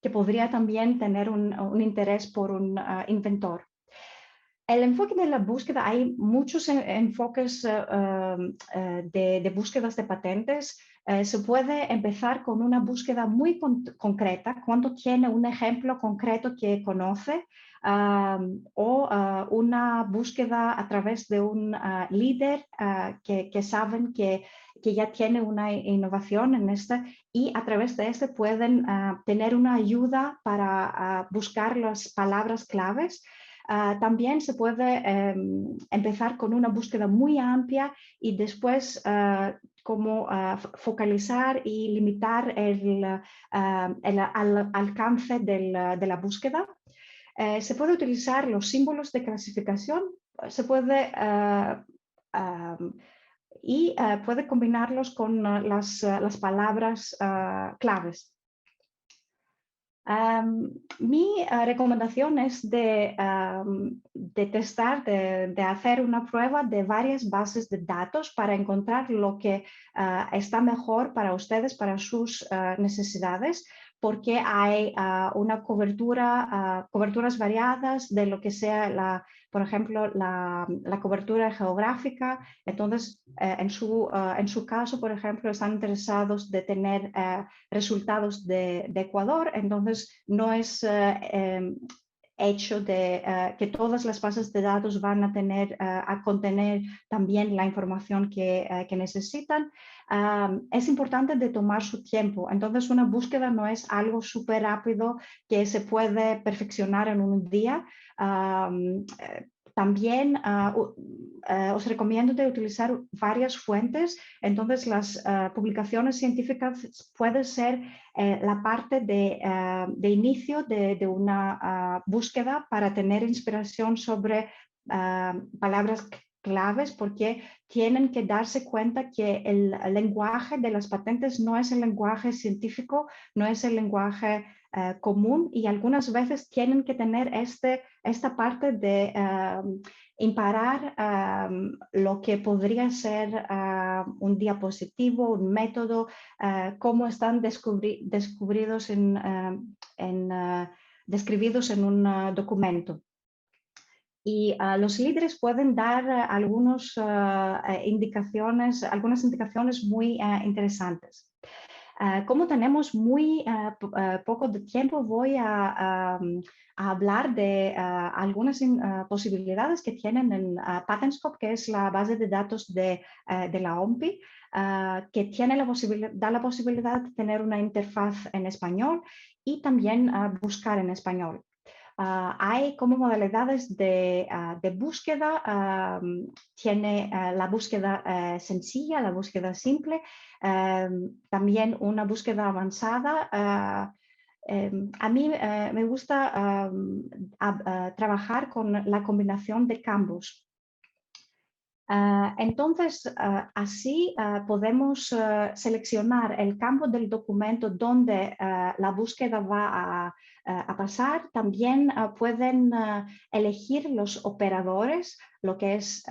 Speaker 9: que podría también tener un interés por un inventor. El enfoque de la búsqueda, hay muchos enfoques de búsquedas de patentes. Se puede empezar con una búsqueda muy concreta, cuando tiene un ejemplo concreto que conoce, o una búsqueda a través de un líder que saben que ya tiene una innovación en esta, y a través de este pueden tener una ayuda para buscar las palabras claves. También se puede empezar con una búsqueda muy amplia y después focalizar y limitar el alcance de la búsqueda. Se puede utilizar los símbolos de clasificación, se puede puede combinarlos con las palabras claves. Mi recomendación es de testar, de hacer una prueba de varias bases de datos para encontrar lo que está mejor para ustedes, para sus necesidades, porque hay una coberturas variadas de lo que sea, por ejemplo, la cobertura geográfica. Entonces, en su caso, por ejemplo, están interesados de tener resultados de Ecuador, entonces no es hecho de que todas las bases de datos van a contener también la información que necesitan. Es importante de tomar su tiempo. Entonces, una búsqueda no es algo súper rápido que se puede perfeccionar en un día. También os recomiendo de utilizar varias fuentes. Entonces, las publicaciones científicas pueden ser la parte de inicio de una búsqueda para tener inspiración sobre palabras claves, porque tienen que darse cuenta que el lenguaje de las patentes no es el lenguaje científico, no es el lenguaje común, y algunas veces tienen que tener esta parte de imparar lo que podría ser un diapositivo, un método, cómo están describidos en un documento. Y los líderes pueden dar algunas indicaciones muy interesantes. Como tenemos muy poco de tiempo, voy a hablar de algunas posibilidades que tienen en PatentScope, que es la base de datos de la OMPI, que da la posibilidad de tener una interfaz en español y también buscar en español. Hay como modalidades de búsqueda, tiene la búsqueda sencilla, la búsqueda simple, también una búsqueda avanzada. A mí me gusta trabajar con la combinación de campos. Entonces, así podemos seleccionar el campo del documento donde la búsqueda va a pasar. También pueden elegir los operadores, lo que es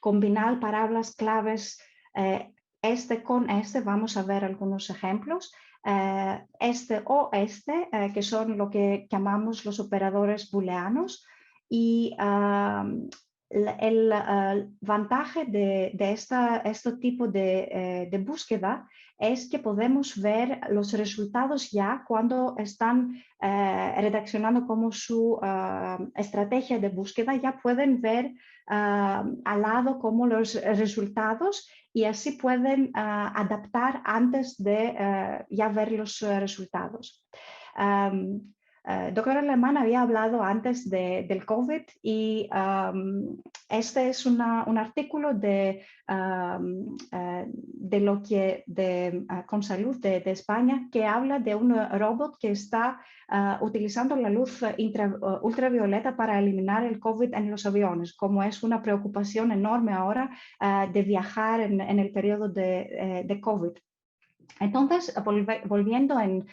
Speaker 9: combinar palabras claves este con este. Vamos a ver algunos ejemplos. Este o este, que son lo que llamamos los operadores booleanos. Y el ventaja de este tipo de búsqueda es que podemos ver los resultados ya cuando están redaccionando como su estrategia de búsqueda. Ya pueden ver al lado como los resultados, y así pueden adaptar antes de ya ver los resultados. doctor Alemán había hablado antes del COVID y este es un artículo de Consalud de España que habla de un robot que está utilizando la luz ultravioleta para eliminar el COVID en los aviones, como es una preocupación enorme ahora de viajar en el periodo de COVID. Entonces, volviendo en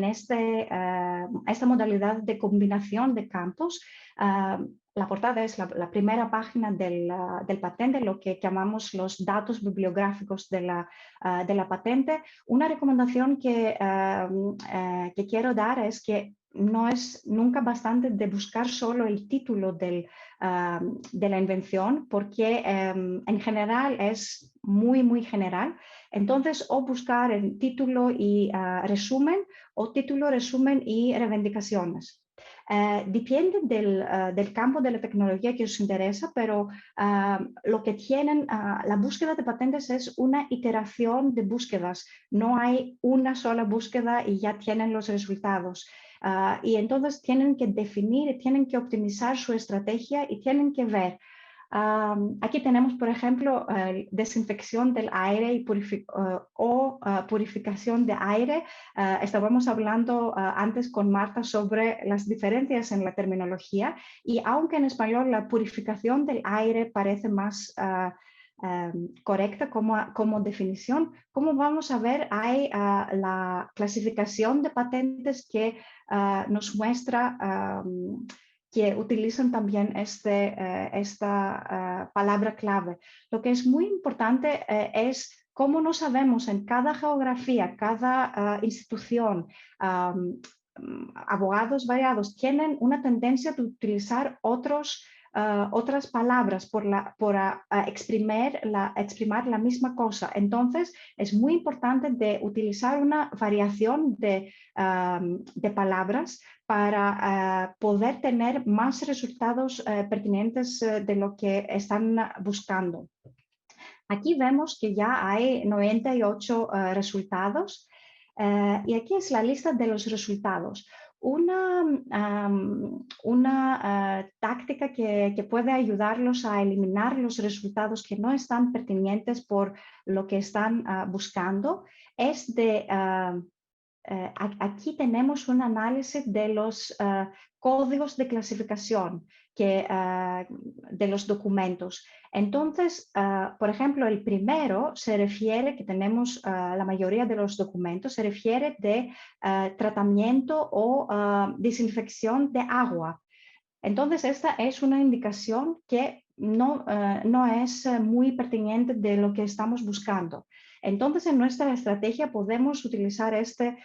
Speaker 9: esta modalidad de combinación de campos, la portada es la primera página del patente, lo que llamamos los datos bibliográficos de la patente. Una recomendación que quiero dar es que no es nunca bastante de buscar solo el título de la invención, porque en general es muy, muy general. Entonces, o buscar el título y resumen, o título, resumen y reivindicaciones. Depende del campo de la tecnología que os interesa, pero lo que tienen, la búsqueda de patentes es una iteración de búsquedas. No hay una sola búsqueda y ya tienen los resultados. Y entonces tienen que definir, tienen que optimizar su estrategia y tienen que ver. Aquí tenemos, por ejemplo, desinfección del aire y purificación de aire. Estábamos hablando antes con Marta sobre las diferencias en la terminología y aunque en español la purificación del aire parece más correcta como definición, como vamos a ver, hay la clasificación de patentes que nos muestra que utilizan también esta palabra clave. Lo que es muy importante es cómo no sabemos en cada geografía, cada institución, abogados variados tienen una tendencia de utilizar otras palabras por exprimir la misma cosa. Entonces, es muy importante de utilizar una variación de palabras para poder tener más resultados pertinentes de lo que están buscando. Aquí vemos que ya hay 98 resultados y aquí es la lista de los resultados. Una táctica que puede ayudarlos a eliminar los resultados que no están pertinentes por lo que están buscando es de... aquí tenemos un análisis de los códigos de clasificación de los documentos. Entonces, por ejemplo, el primero se refiere, que tenemos la mayoría de los documentos, se refiere de tratamiento o desinfección de agua. Entonces, esta es una indicación que no es muy pertinente de lo que estamos buscando. Entonces, en nuestra estrategia podemos utilizar este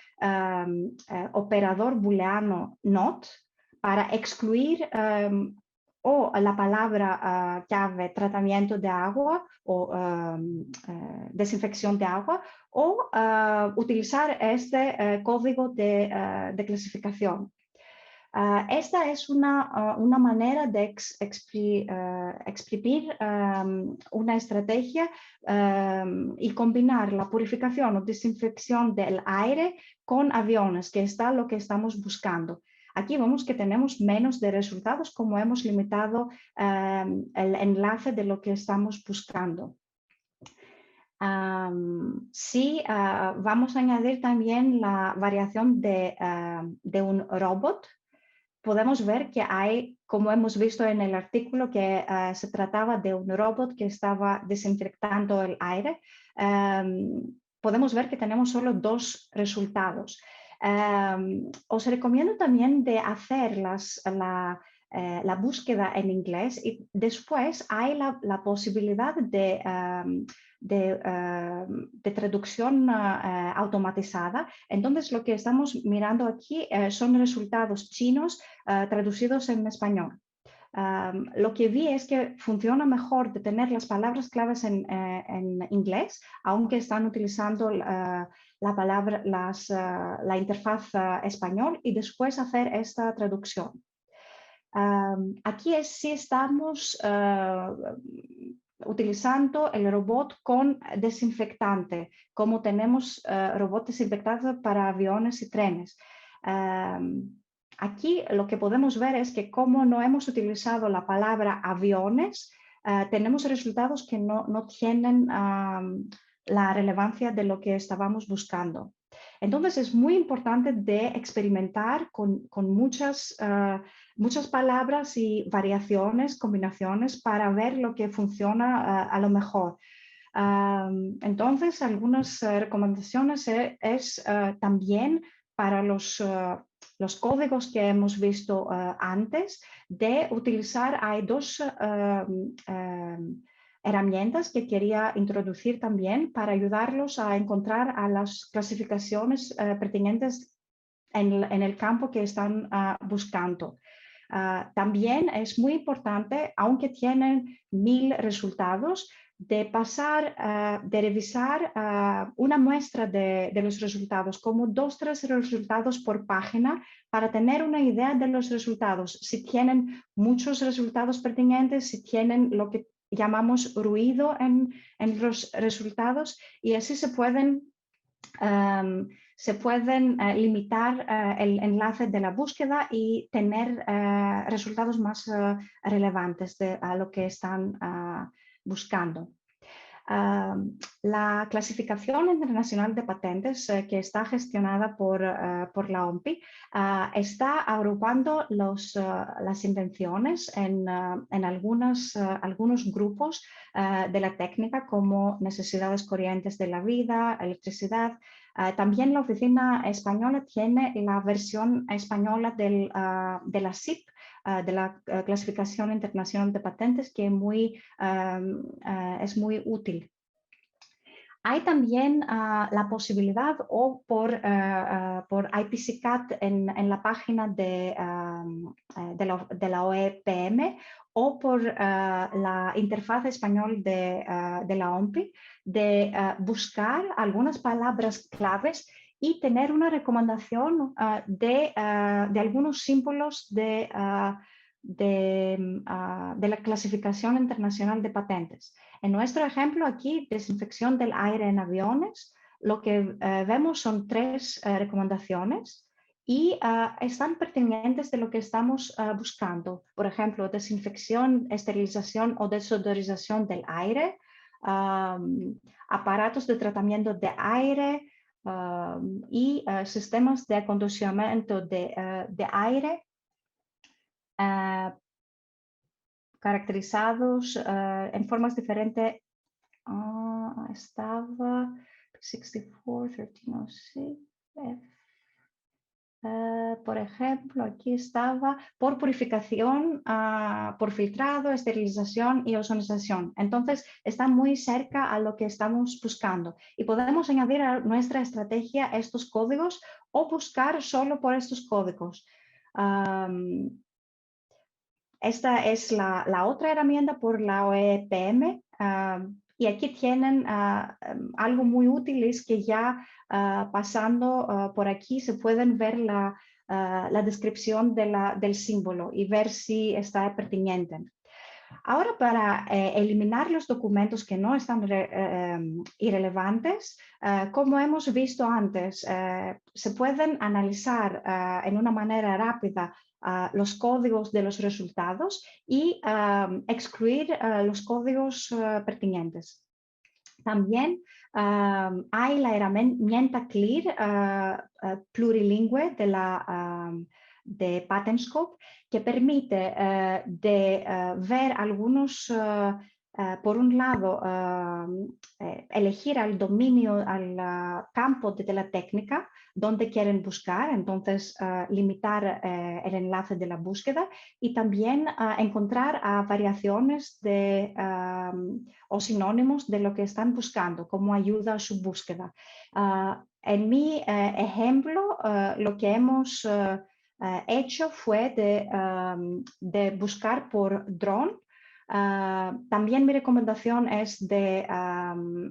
Speaker 9: operador booleano not para excluir o la palabra clave tratamiento de agua o desinfección de agua o utilizar este código de clasificación. Esta es una manera de exprimir una estrategia y combinar la purificación o desinfección del aire con aviones, que es lo que estamos buscando. Aquí vemos que tenemos menos de resultados como hemos limitado el enlace de lo que estamos buscando. Sí, vamos a añadir también la variación de un robot. Podemos ver que hay, como hemos visto en el artículo, que se trataba de un robot que estaba desinfectando el aire. Podemos ver que tenemos solo 2 resultados. Os recomiendo también de hacer la búsqueda en inglés y después hay la posibilidad de traducción automatizada. Entonces, lo que estamos mirando aquí son resultados chinos traducidos en español. Lo que vi es que funciona mejor de tener las palabras claves en inglés, aunque están utilizando la interfaz español y después hacer esta traducción. Aquí sí estamos utilizando el robot con desinfectante, como tenemos robot desinfectante para aviones y trenes. aquí lo que podemos ver es que como no hemos utilizado la palabra aviones, tenemos resultados que no tienen la relevancia de lo que estábamos buscando. Entonces es muy importante de experimentar con muchas palabras y variaciones, combinaciones para ver lo que funciona a lo mejor. Entonces, algunas recomendaciones es también para los códigos que hemos visto antes, de utilizar, hay dos herramientas que quería introducir también para ayudarlos a encontrar a las clasificaciones pertinentes en el campo que están buscando. También es muy importante, aunque tienen 1000 resultados, de pasar, de revisar una muestra de los resultados, como 2 o 3 resultados por página, para tener una idea de los resultados, si tienen muchos resultados pertinentes, si tienen lo que llamamos ruido en los resultados, y así se pueden limitar el enlace de la búsqueda y tener resultados más relevantes a lo que están buscando. La clasificación internacional de patentes que está gestionada por la OMPI está agrupando las invenciones en algunos grupos de la técnica, como necesidades corrientes de la vida, electricidad. También la oficina española tiene la versión española de la SIP, de la clasificación internacional de patentes, que es muy útil. Hay también la posibilidad, o por IPCCAT en la página de la OEPM, o por la interfaz español de la OMPI, de buscar algunas palabras claves y tener una recomendación de algunos símbolos de la clasificación internacional de patentes. En nuestro ejemplo aquí, desinfección del aire en aviones, lo que vemos son 3 recomendaciones y están pertinentes de lo que estamos buscando. Por ejemplo, desinfección, esterilización o desodorización del aire, aparatos de tratamiento de aire y sistemas de acondicionamiento de aire caracterizados en formas diferentes. Estaba 64, 1306, por ejemplo, aquí estaba por purificación, por filtrado, esterilización y ozonización. Entonces, está muy cerca a lo que estamos buscando. Y podemos añadir a nuestra estrategia estos códigos o buscar solo por estos códigos. Esta es la otra herramienta por la OEPM. Y aquí tienen algo muy útil, es que ya pasando por aquí se pueden ver la descripción del símbolo y ver si está pertinente. Ahora, para eliminar los documentos que no están irrelevantes, como hemos visto antes, se pueden analizar en una manera rápida los códigos de los resultados y excluir los códigos pertinentes. También hay la herramienta CLEAR plurilingüe de PatentScope, que permite ver algunos, por un lado, elegir al dominio, al campo de la técnica donde quieren buscar, entonces limitar el enlace de la búsqueda, y también encontrar variaciones o sinónimos de lo que están buscando como ayuda a su búsqueda. En mi ejemplo, lo que hemos hecho fue de buscar por dron. También mi recomendación es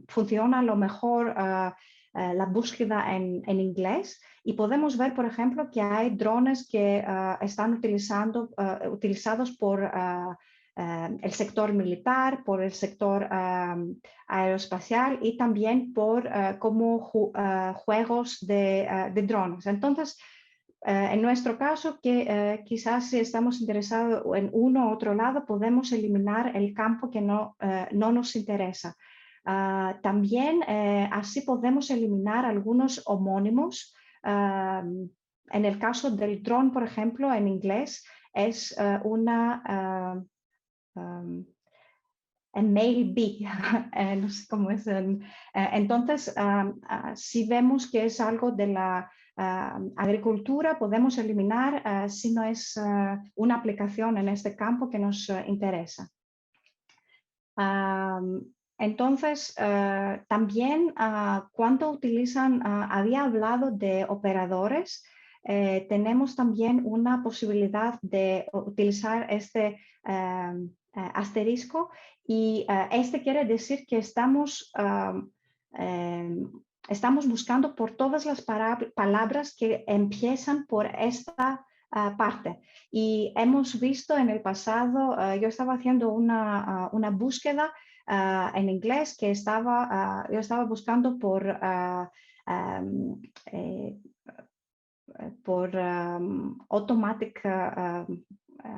Speaker 9: funciona a lo mejor la búsqueda en inglés, y podemos ver, por ejemplo, que hay drones que están utilizados por el sector militar, por el sector aeroespacial y también como juegos de drones. Entonces, en nuestro caso, que quizás si estamos interesados en uno u otro lado, podemos eliminar el campo que no nos interesa. También así podemos eliminar algunos homónimos. En el caso del dron, por ejemplo, en inglés es una mail bee, no sé cómo es. Entonces, si vemos que es algo de la agricultura, podemos eliminar si no es una aplicación en este campo que nos interesa. Entonces, también cuando utilizan, había hablado de operadores, tenemos también una posibilidad de utilizar este asterisco, y este quiere decir que estamos buscando por todas las palabras que empiezan por esta parte. Y hemos visto en el pasado, yo estaba haciendo una búsqueda en inglés que yo estaba buscando por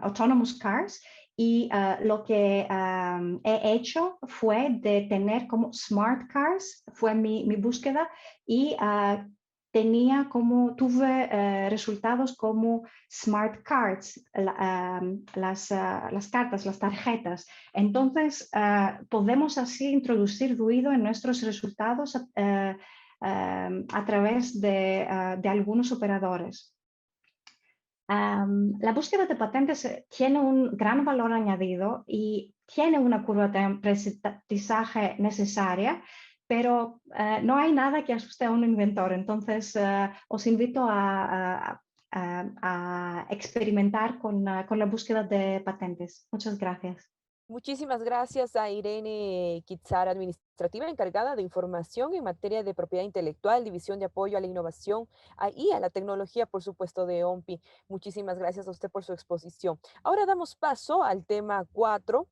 Speaker 9: autonomous cars, y lo que he hecho fue de tener como smart cars, fue mi búsqueda, y tuve resultados como smart cards, las cartas, las tarjetas. Entonces, podemos así introducir ruido en nuestros resultados a través de algunos operadores. La búsqueda de patentes tiene un gran valor añadido y tiene una curva de aprendizaje necesaria, pero no hay nada que asuste a un inventor. Entonces, os invito a experimentar con la búsqueda de patentes. Muchas gracias.
Speaker 1: Muchísimas gracias a Irene Quizar, administrativa encargada de información en materia de propiedad intelectual, división de apoyo a la innovación y a la tecnología, por supuesto, de OMPI. Muchísimas gracias a usted por su exposición. Ahora damos paso al tema 4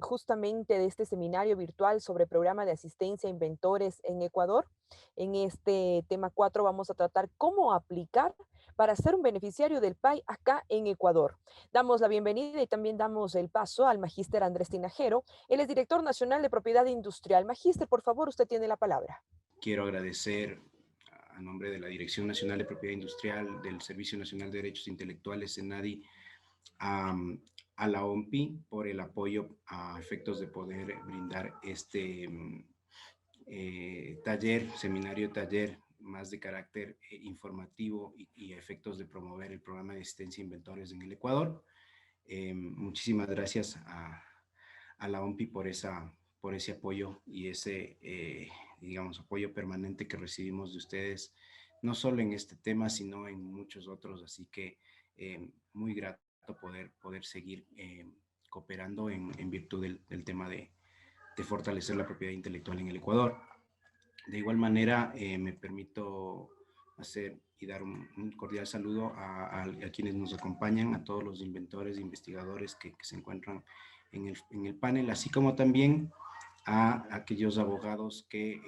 Speaker 1: justamente de este seminario virtual sobre programa de asistencia a inventores en Ecuador. En este tema 4 vamos a tratar cómo aplicar para ser un beneficiario del PAI acá en Ecuador. Damos la bienvenida y también damos el paso al magíster Andrés Tinajero. Él es director nacional de propiedad industrial. Magíster, por favor, usted tiene la palabra.
Speaker 10: Quiero agradecer a nombre de la Dirección Nacional de Propiedad Industrial del Servicio Nacional de Derechos Intelectuales, SENADI, a la OMPI por el apoyo a efectos de poder brindar este seminario taller más de carácter informativo y efectos de promover el programa de asistencia a inventores en el Ecuador. Muchísimas gracias a la OMPI por ese apoyo y ese, digamos, apoyo permanente que recibimos de ustedes, no solo en este tema, sino en muchos otros. Así que muy grato poder seguir cooperando en virtud del tema de fortalecer la propiedad intelectual en el Ecuador. De igual manera, me permito hacer y dar un cordial saludo a quienes nos acompañan, a todos los inventores e investigadores que se encuentran en el panel, así como también a aquellos abogados que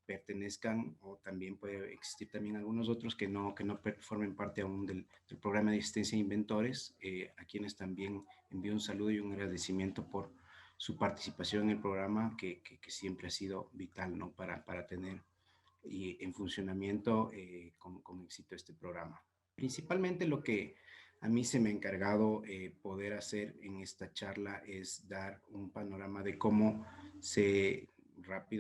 Speaker 10: pertenezcan, o también puede existir también algunos otros que no formen parte aún del programa de asistencia a inventores, a quienes también envío un saludo y un agradecimiento por su participación en el programa, que siempre ha sido vital, ¿no? para tener en funcionamiento con éxito este programa. Principalmente lo que a mí se me ha encargado poder hacer en esta charla es dar un panorama de cómo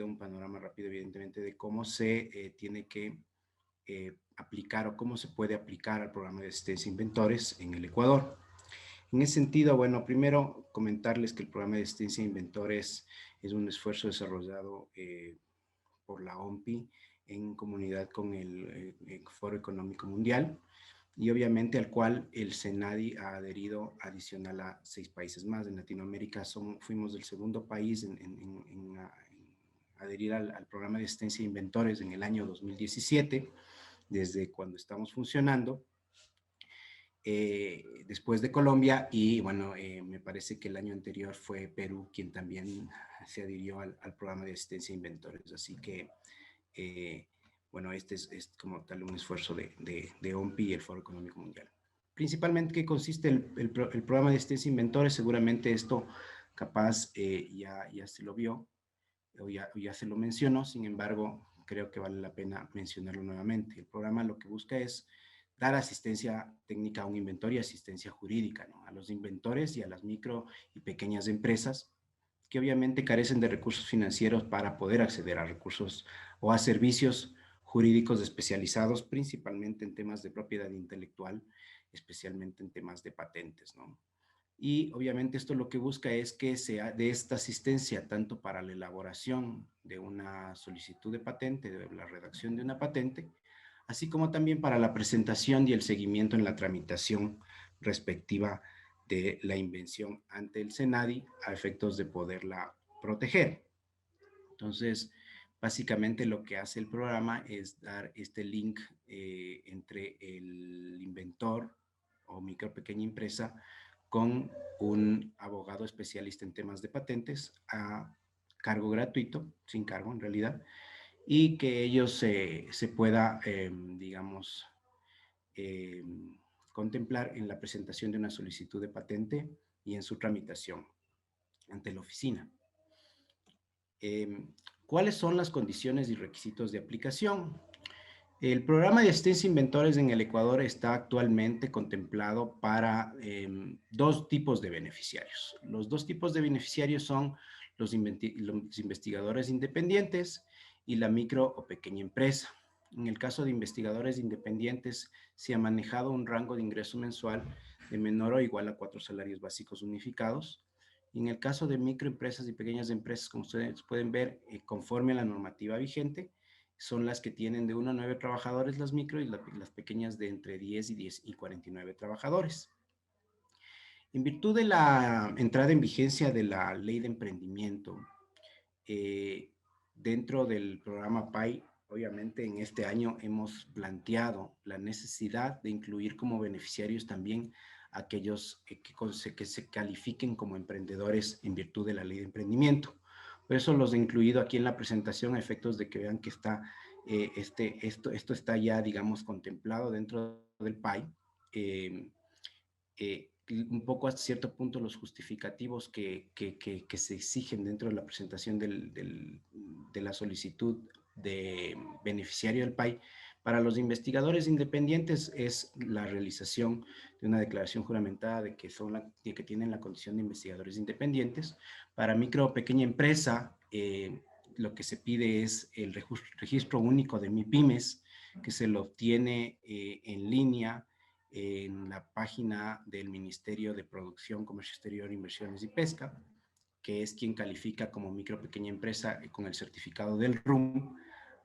Speaker 10: un panorama rápido evidentemente de cómo se tiene que aplicar o cómo se puede aplicar al programa de asistencia a inventores en el Ecuador. En ese sentido, bueno, primero comentarles que el programa de asistencia a inventores es un esfuerzo desarrollado por la OMPI en comunidad con el Foro Económico Mundial, y obviamente al cual el SENADI ha adherido adicional a 6 países más. En Latinoamérica fuimos el segundo país en adherir al programa de asistencia a inventores en el año 2017, desde cuando estamos funcionando. Después de Colombia, y bueno, me parece que el año anterior fue Perú quien también se adhirió al programa de asistencia a inventores. Así que, bueno, este es como tal un esfuerzo de OMPI y el Foro Económico Mundial. Principalmente, ¿qué consiste el programa de asistencia a inventores? Seguramente esto capaz ya se lo vio o ya se lo mencionó, sin embargo, creo que vale la pena mencionarlo nuevamente. El programa lo que busca es dar asistencia técnica a un inventor y asistencia jurídica, ¿no?, a los inventores y a las micro y pequeñas empresas que obviamente carecen de recursos financieros para poder acceder a recursos o a servicios jurídicos especializados, principalmente en temas de propiedad intelectual, especialmente en temas de patentes, ¿no? Y obviamente esto lo que busca es que sea de esta asistencia tanto para la elaboración de una solicitud de patente, de la redacción de una patente, así como también para la presentación y el seguimiento en la tramitación respectiva de la invención ante el SENADI a efectos de poderla proteger. Entonces, básicamente lo que hace el programa es dar este link entre el inventor o micro pequeña empresa con un abogado especialista en temas de patentes a cargo gratuito, sin cargo en realidad, y que ellos se pueda, digamos, contemplar en la presentación de una solicitud de patente y en su tramitación ante la oficina. ¿Cuáles son las condiciones y requisitos de aplicación? El programa de asistencia a inventores en el Ecuador está actualmente contemplado para dos tipos de beneficiarios. Los dos tipos de beneficiarios son los investigadores independientes y la micro o pequeña empresa. En el caso de investigadores independientes, se ha manejado un rango de ingreso mensual de menor o igual a 4 salarios básicos unificados. Y en el caso de microempresas y pequeñas empresas, como ustedes pueden ver, conforme a la normativa vigente, son las que tienen de 1 a 9 trabajadores las micro y las pequeñas de entre 10 y 49 trabajadores. En virtud de la entrada en vigencia de la Ley de Emprendimiento, dentro del programa PAI, obviamente en este año hemos planteado la necesidad de incluir como beneficiarios también aquellos que se califiquen como emprendedores en virtud de la Ley de Emprendimiento. Por eso los he incluido aquí en la presentación a efectos de que vean que está, esto está ya, digamos, contemplado dentro del PAI. Un poco hasta cierto punto los justificativos que se exigen dentro de la presentación de la solicitud de beneficiario del PAI. Para los investigadores independientes es la realización de una declaración juramentada de que tienen la condición de investigadores independientes. Para micro o pequeña empresa, lo que se pide es el registro único de MIPYMES, que se lo obtiene en línea en la página del Ministerio de Producción, Comercio Exterior, Inversiones y Pesca, que es quien califica como micro pequeña empresa con el certificado del RUM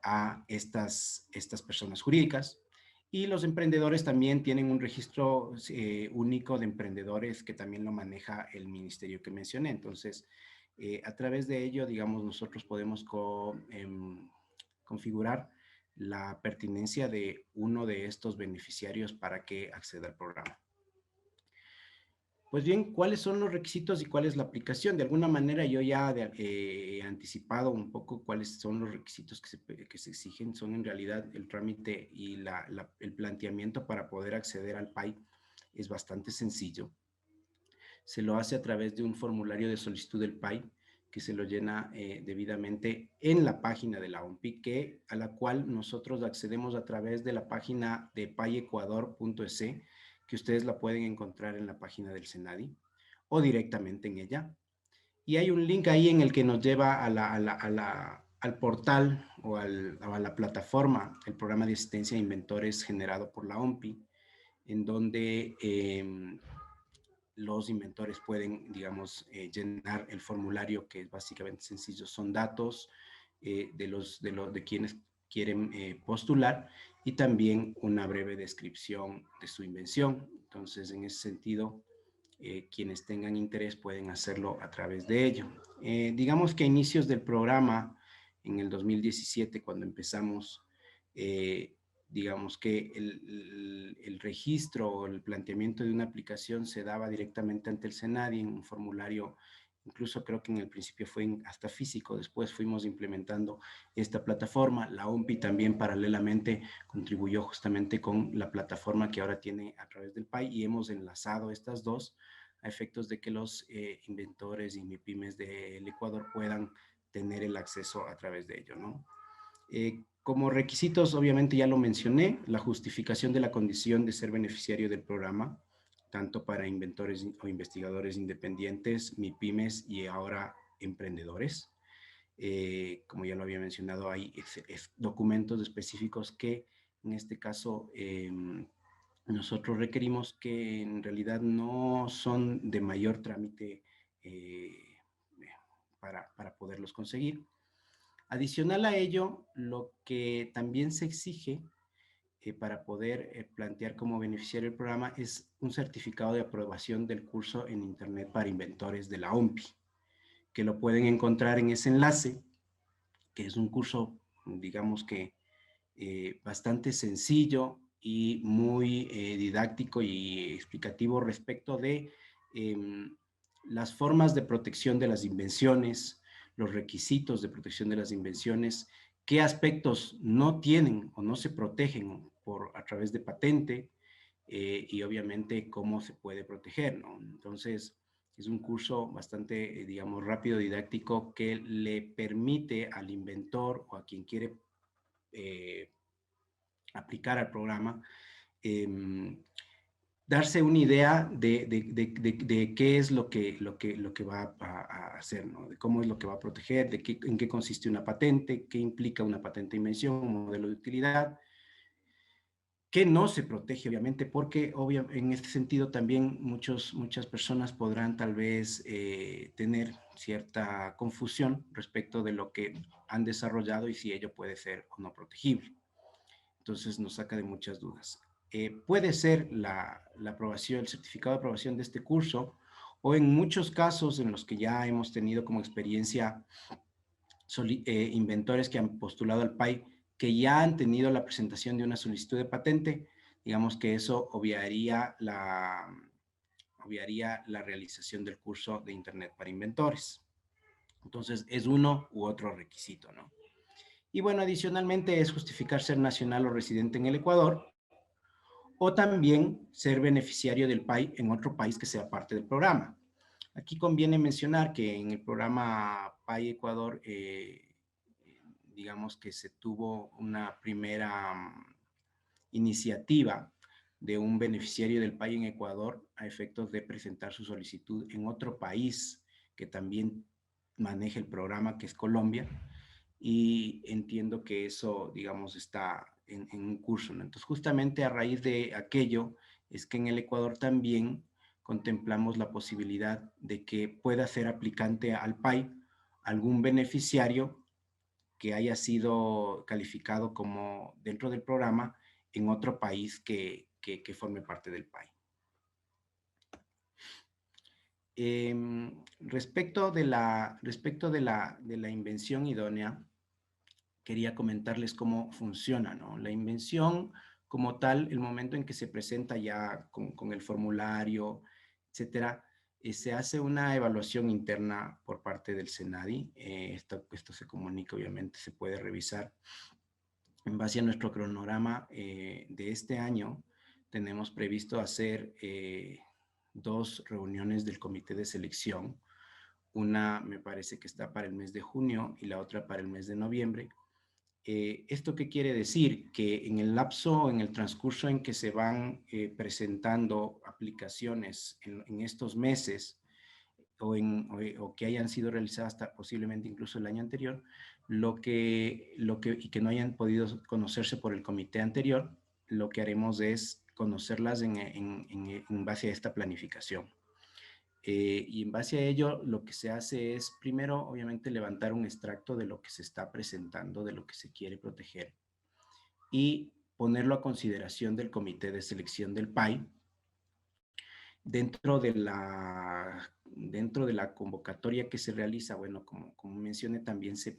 Speaker 10: a estas personas jurídicas. Y los emprendedores también tienen un registro único de emprendedores que también lo maneja el ministerio que mencioné. Entonces, a través de ello, digamos, nosotros podemos configurar la pertinencia de uno de estos beneficiarios para que acceda al programa. Pues bien, ¿cuáles son los requisitos y cuál es la aplicación? De alguna manera yo ya he anticipado un poco cuáles son los requisitos que se exigen. Son en realidad el trámite y el planteamiento para poder acceder al PAI es bastante sencillo. Se lo hace a través de un formulario de solicitud del PAI que se lo llena debidamente en la página de la OMPI, a la cual nosotros accedemos a través de la página de paiecuador.es, que ustedes la pueden encontrar en la página del SENADI o directamente en ella. Y hay un link ahí en el que nos lleva al portal o a la plataforma, el programa de asistencia a inventores generado por la OMPI, en donde los inventores pueden, digamos, llenar el formulario, que es básicamente sencillo. Son datos de quienes quieren postular y también una breve descripción de su invención. Entonces, en ese sentido, quienes tengan interés pueden hacerlo a través de ello. Digamos que a inicios del programa, en el 2017, cuando empezamos, digamos que el registro o el planteamiento de una aplicación se daba directamente ante el SENADI en un formulario Incluso creo que en el principio fue hasta físico, después fuimos implementando esta plataforma. La OMPI también paralelamente contribuyó justamente con la plataforma que ahora tiene a través del PAI, y hemos enlazado estas dos a efectos de que los inventores y MIPYMES del Ecuador puedan tener el acceso a través de ello, ¿no? Como requisitos, obviamente ya lo mencioné, la justificación de la condición de ser beneficiario del programa, tanto para inventores o investigadores independientes, MIPYMES y ahora emprendedores. Como ya lo había mencionado, hay documentos específicos que en este caso nosotros requerimos, que en realidad no son de mayor trámite para poderlos conseguir. Adicional a ello, lo que también se exige para poder plantear como beneficiario el programa es un certificado de aprobación del curso en Internet para inventores de la OMPI, que lo pueden encontrar en ese enlace, que es un curso, digamos que bastante sencillo y muy didáctico y explicativo respecto de las formas de protección de las invenciones, los requisitos de protección de las invenciones, qué aspectos no tienen o no se protegen a través de patente, y obviamente cómo se puede proteger, ¿no? Entonces, es un curso bastante, digamos, rápido, didáctico, que le permite al inventor o a quien quiere aplicar al programa, darse una idea de qué es lo que va a hacer, ¿no? De cómo es lo que va a proteger, en qué consiste una patente, qué implica una patente de invención, un modelo de utilidad, qué no se protege, obviamente, porque en este sentido también muchas personas podrán tal vez tener cierta confusión respecto de lo que han desarrollado y si ello puede ser o no protegible. Entonces nos saca de muchas dudas. Puede ser la aprobación, el certificado de aprobación de este curso, o en muchos casos en los que ya hemos tenido como experiencia inventores que han postulado al PAI, que ya han tenido la presentación de una solicitud de patente, digamos que eso obviaría la realización del curso de Internet para inventores. Entonces es uno u otro requisito, ¿no? Y bueno, adicionalmente es justificar ser nacional o residente en el Ecuador, o también ser beneficiario del PAI en otro país que sea parte del programa. Aquí conviene mencionar que en el programa PAI Ecuador, digamos que se tuvo una primera iniciativa de un beneficiario del PAI en Ecuador a efectos de presentar su solicitud en otro país que también maneja el programa, que es Colombia, y entiendo que eso, digamos, está en un curso, ¿no? Entonces, justamente a raíz de aquello es que en el Ecuador también contemplamos la posibilidad de que pueda ser aplicante al PAI algún beneficiario que haya sido calificado como dentro del programa en otro país que forme parte del PAI. Respecto de la invención idónea, quería comentarles cómo funciona, ¿no? La invención como tal, el momento en que se presenta ya con el formulario, etcétera, se hace una evaluación interna por parte del SENADI. Esto se comunica, obviamente, se puede revisar. En base a nuestro cronograma de este año, tenemos previsto hacer 2 reuniones del comité de selección. Una me parece que está para el mes de junio y la otra para el mes de noviembre. ¿Esto qué quiere decir? Que en el lapso, en el transcurso en que se van presentando aplicaciones en estos meses, o que hayan sido realizadas hasta posiblemente incluso el año anterior, y que no hayan podido conocerse por el comité anterior, lo que haremos es conocerlas en base a esta planificación. Y en base a ello, lo que se hace es, primero, obviamente, levantar un extracto de lo que se está presentando, de lo que se quiere proteger, y ponerlo a consideración del comité de selección del PAI. Dentro de la convocatoria que se realiza, bueno, como mencioné, también se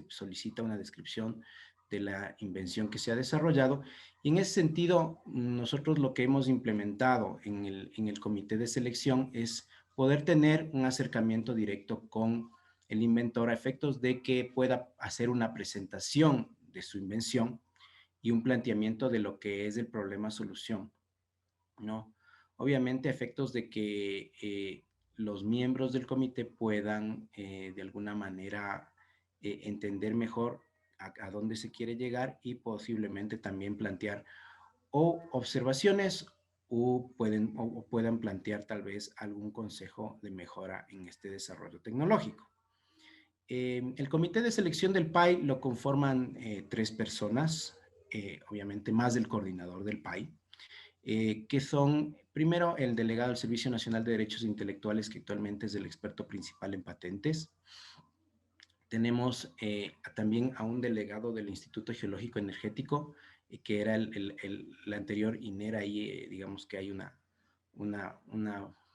Speaker 10: solicita una descripción de la invención que se ha desarrollado, y en ese sentido, nosotros lo que hemos implementado en el comité de selección es poder tener un acercamiento directo con el inventor a efectos de que pueda hacer una presentación de su invención y un planteamiento de lo que es el problema-solución, ¿no? Obviamente a efectos de que los miembros del comité puedan de alguna manera entender mejor a dónde se quiere llegar y posiblemente también plantear o observaciones o puedan plantear tal vez algún consejo de mejora en este desarrollo tecnológico. El comité de selección del PAI lo conforman 3 personas, obviamente más del coordinador del PAI, que son, primero, el delegado del Servicio Nacional de Derechos Intelectuales, que actualmente es el experto principal en patentes. Tenemos también a un delegado del Instituto Geológico Energético, que era el anterior INERA, y digamos que hay una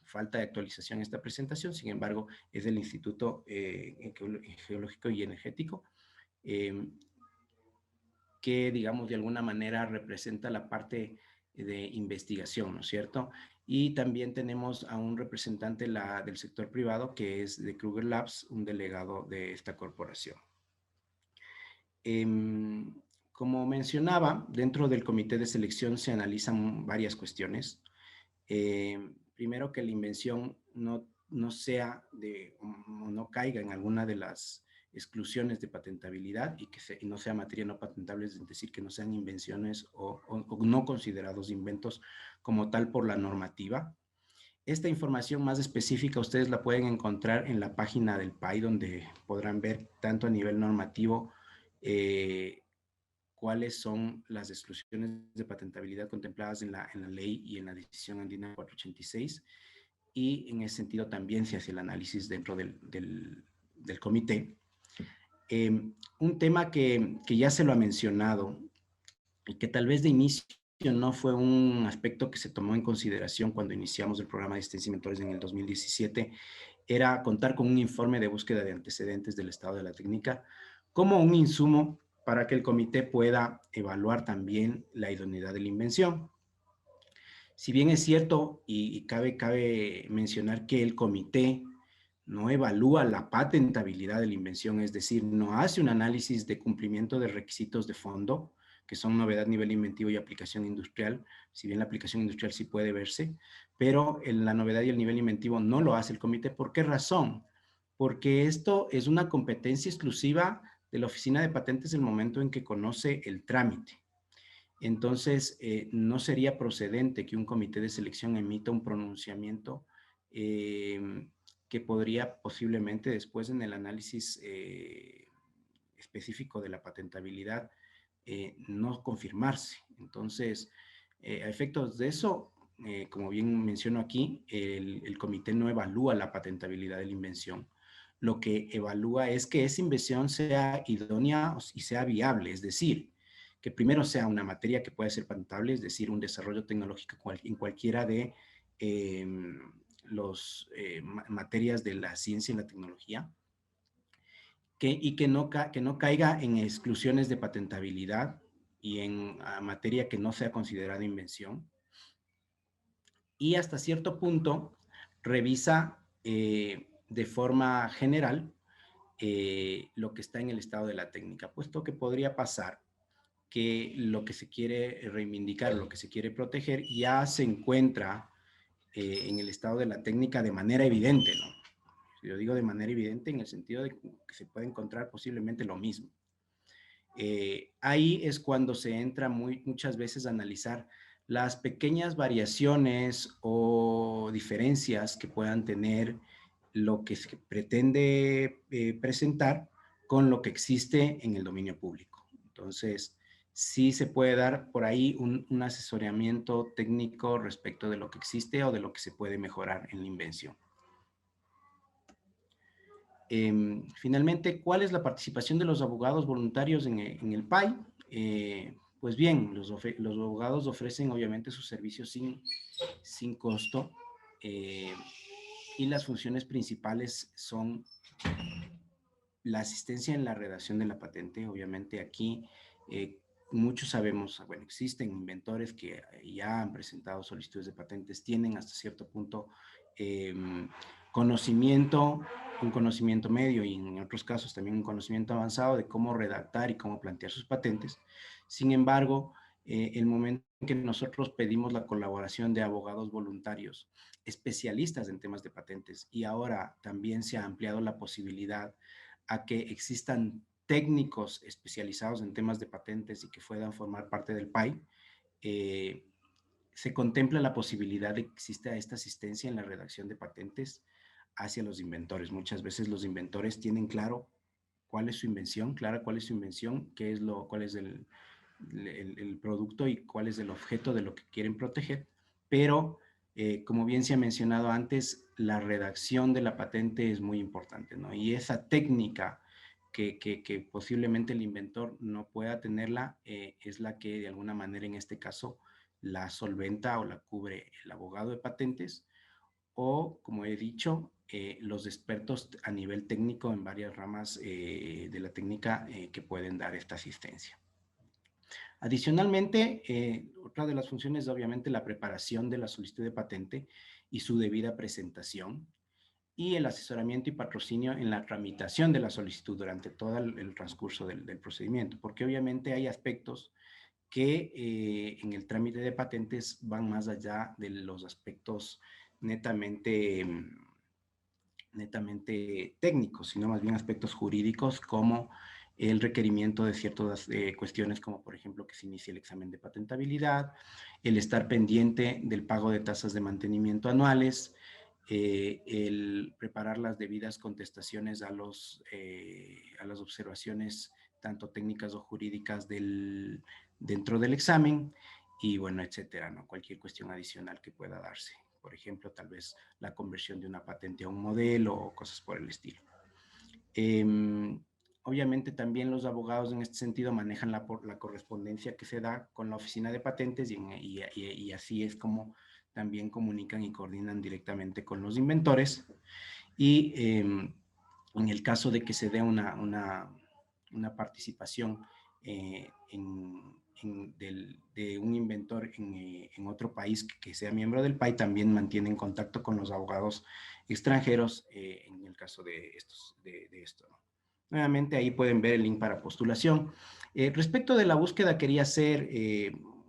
Speaker 10: falta de actualización en esta presentación. Sin embargo, es del Instituto Geológico y Energético, que, digamos, de alguna manera representa la parte de investigación, ¿no es cierto? Y también tenemos a un representante del sector privado, que es de Kruger Labs, un delegado de esta corporación. Como mencionaba, dentro del comité de selección se analizan varias cuestiones. Primero, que la invención no caiga en alguna de las exclusiones de patentabilidad y que no sea materia no patentable, es decir, que no sean invenciones o no considerados inventos como tal por la normativa. Esta información más específica ustedes la pueden encontrar en la página del PAI, donde podrán ver tanto a nivel normativo cuáles son las exclusiones de patentabilidad contempladas en la ley y en la decisión andina 486, y en ese sentido también se hace el análisis dentro del comité. Un tema que ya se lo ha mencionado y que tal vez de inicio no fue un aspecto que se tomó en consideración cuando iniciamos el programa de asistencia a inventores en el 2017, era contar con un informe de búsqueda de antecedentes del estado de la técnica como un insumo para que el comité pueda evaluar también la idoneidad de la invención. Si bien es cierto y cabe mencionar que el comité no evalúa la patentabilidad de la invención, es decir, no hace un análisis de cumplimiento de requisitos de fondo, que son novedad, nivel inventivo y aplicación industrial, si bien la aplicación industrial sí puede verse, pero en la novedad y el nivel inventivo no lo hace el comité. ¿Por qué razón? Porque esto es una competencia exclusiva de la Oficina de Patentes en el momento en que conoce el trámite. Entonces, no sería procedente que un comité de selección emita un pronunciamiento que podría posiblemente después en el análisis específico de la patentabilidad no confirmarse. Entonces, a efectos de eso, como bien menciono aquí, el comité no evalúa la patentabilidad de la invención. Lo que evalúa es que esa invención sea idónea y sea viable, es decir, que primero sea una materia que pueda ser patentable, es decir, un desarrollo tecnológico en cualquiera de las materias de la ciencia y la tecnología, y que no caiga en exclusiones de patentabilidad y en materia que no sea considerada invención. Y hasta cierto punto revisa de forma general lo que está en el estado de la técnica, puesto que podría pasar que lo que se quiere reivindicar, lo que se quiere proteger, ya se encuentra en el estado de la técnica de manera evidente, ¿no? Yo digo de manera evidente en el sentido de que se puede encontrar posiblemente lo mismo. Ahí es cuando se entra muchas veces a analizar las pequeñas variaciones o diferencias que puedan tener lo que se pretende presentar con lo que existe en el dominio público. Entonces, sí se puede dar por ahí un asesoramiento técnico respecto de lo que existe o de lo que se puede mejorar en la invención. Finalmente, ¿cuál es la participación de los abogados voluntarios en el PAI? Pues bien, los abogados ofrecen obviamente sus servicios sin costo, y las funciones principales son la asistencia en la redacción de la patente. Obviamente aquí muchos sabemos, bueno, existen inventores que ya han presentado solicitudes de patentes, tienen hasta cierto punto conocimiento, un conocimiento medio y en otros casos también un conocimiento avanzado de cómo redactar y cómo plantear sus patentes. Sin embargo, el momento en que nosotros pedimos la colaboración de abogados voluntarios, especialistas en temas de patentes, y ahora también se ha ampliado la posibilidad a que existan técnicos especializados en temas de patentes y que puedan formar parte del PAI, se contempla la posibilidad de que exista esta asistencia en la redacción de patentes hacia los inventores. Muchas veces los inventores tienen claro cuál es su invención, qué es cuál es el producto y cuál es el objeto de lo que quieren proteger, pero como bien se ha mencionado antes, la redacción de la patente es muy importante, ¿no? Y esa técnica que posiblemente el inventor no pueda tenerla, es la que de alguna manera en este caso la solventa o la cubre el abogado de patentes o, como he dicho, los expertos a nivel técnico en varias ramas de la técnica que pueden dar esta asistencia. Adicionalmente, otra de las funciones es obviamente la preparación de la solicitud de patente y su debida presentación, y el asesoramiento y patrocinio en la tramitación de la solicitud durante todo el transcurso del procedimiento, porque obviamente hay aspectos que en el trámite de patentes van más allá de los aspectos netamente técnicos, sino más bien aspectos jurídicos como el requerimiento de ciertas cuestiones como por ejemplo que se inicie el examen de patentabilidad, el estar pendiente del pago de tasas de mantenimiento anuales, el preparar las debidas contestaciones a las observaciones tanto técnicas o jurídicas dentro del examen y bueno, etcétera, ¿no? Cualquier cuestión adicional que pueda darse. Por ejemplo, tal vez la conversión de una patente a un modelo o cosas por el estilo. Obviamente también los abogados en este sentido manejan la correspondencia que se da con la oficina de patentes y así es como también comunican y coordinan directamente con los inventores. Y en el caso de que se dé una participación de un inventor en otro país que sea miembro del PAI, también mantienen contacto con los abogados extranjeros en el caso de esto, ¿no? Nuevamente ahí pueden ver el link para postulación. Respecto de la búsqueda, quería hacer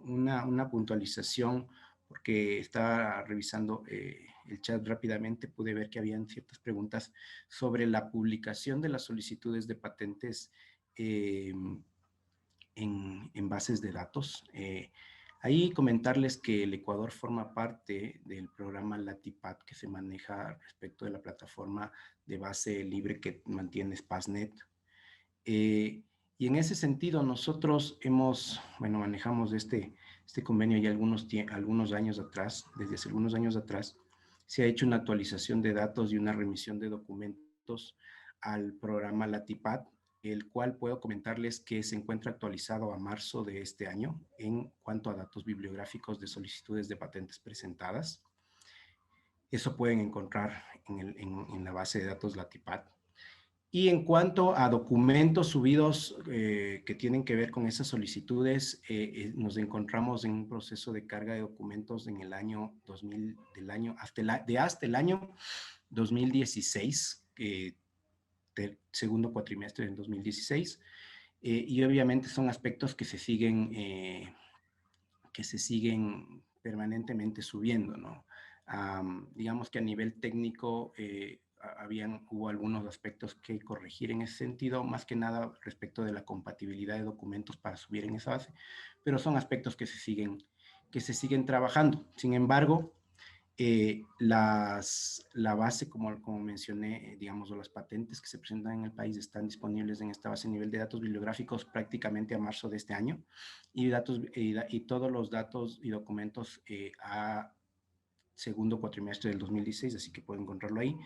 Speaker 10: una puntualización porque estaba revisando el chat rápidamente, pude ver que habían ciertas preguntas sobre la publicación de las solicitudes de patentes en bases de datos. Ahí comentarles que el Ecuador forma parte del programa LATIPAT que se maneja respecto de la plataforma de base libre que mantiene SPASnet. Y en ese sentido nosotros manejamos este convenio ya algunos años atrás, desde hace algunos años atrás, se ha hecho una actualización de datos y una remisión de documentos al programa LATIPAT, el cual puedo comentarles que se encuentra actualizado a marzo de este año en cuanto a datos bibliográficos de solicitudes de patentes presentadas. Eso pueden encontrar en la base de datos LATIPAT. Y en cuanto a documentos subidos que tienen que ver con esas solicitudes, nos encontramos en un proceso de carga de documentos en el año 2000, hasta el año 2016, del segundo cuatrimestre del 2016, y obviamente son aspectos que se siguen permanentemente subiendo, ¿no? Digamos que a nivel técnico hubo algunos aspectos que corregir en ese sentido, más que nada respecto de la compatibilidad de documentos para subir en esa base, pero son aspectos que se siguen trabajando. Sin embargo, la base, como mencioné, digamos, o las patentes que se presentan en el país están disponibles en esta base a nivel de datos bibliográficos prácticamente a marzo de este año y todos los datos y documentos a segundo cuatrimestre del 2016, así que pueden encontrarlo ahí.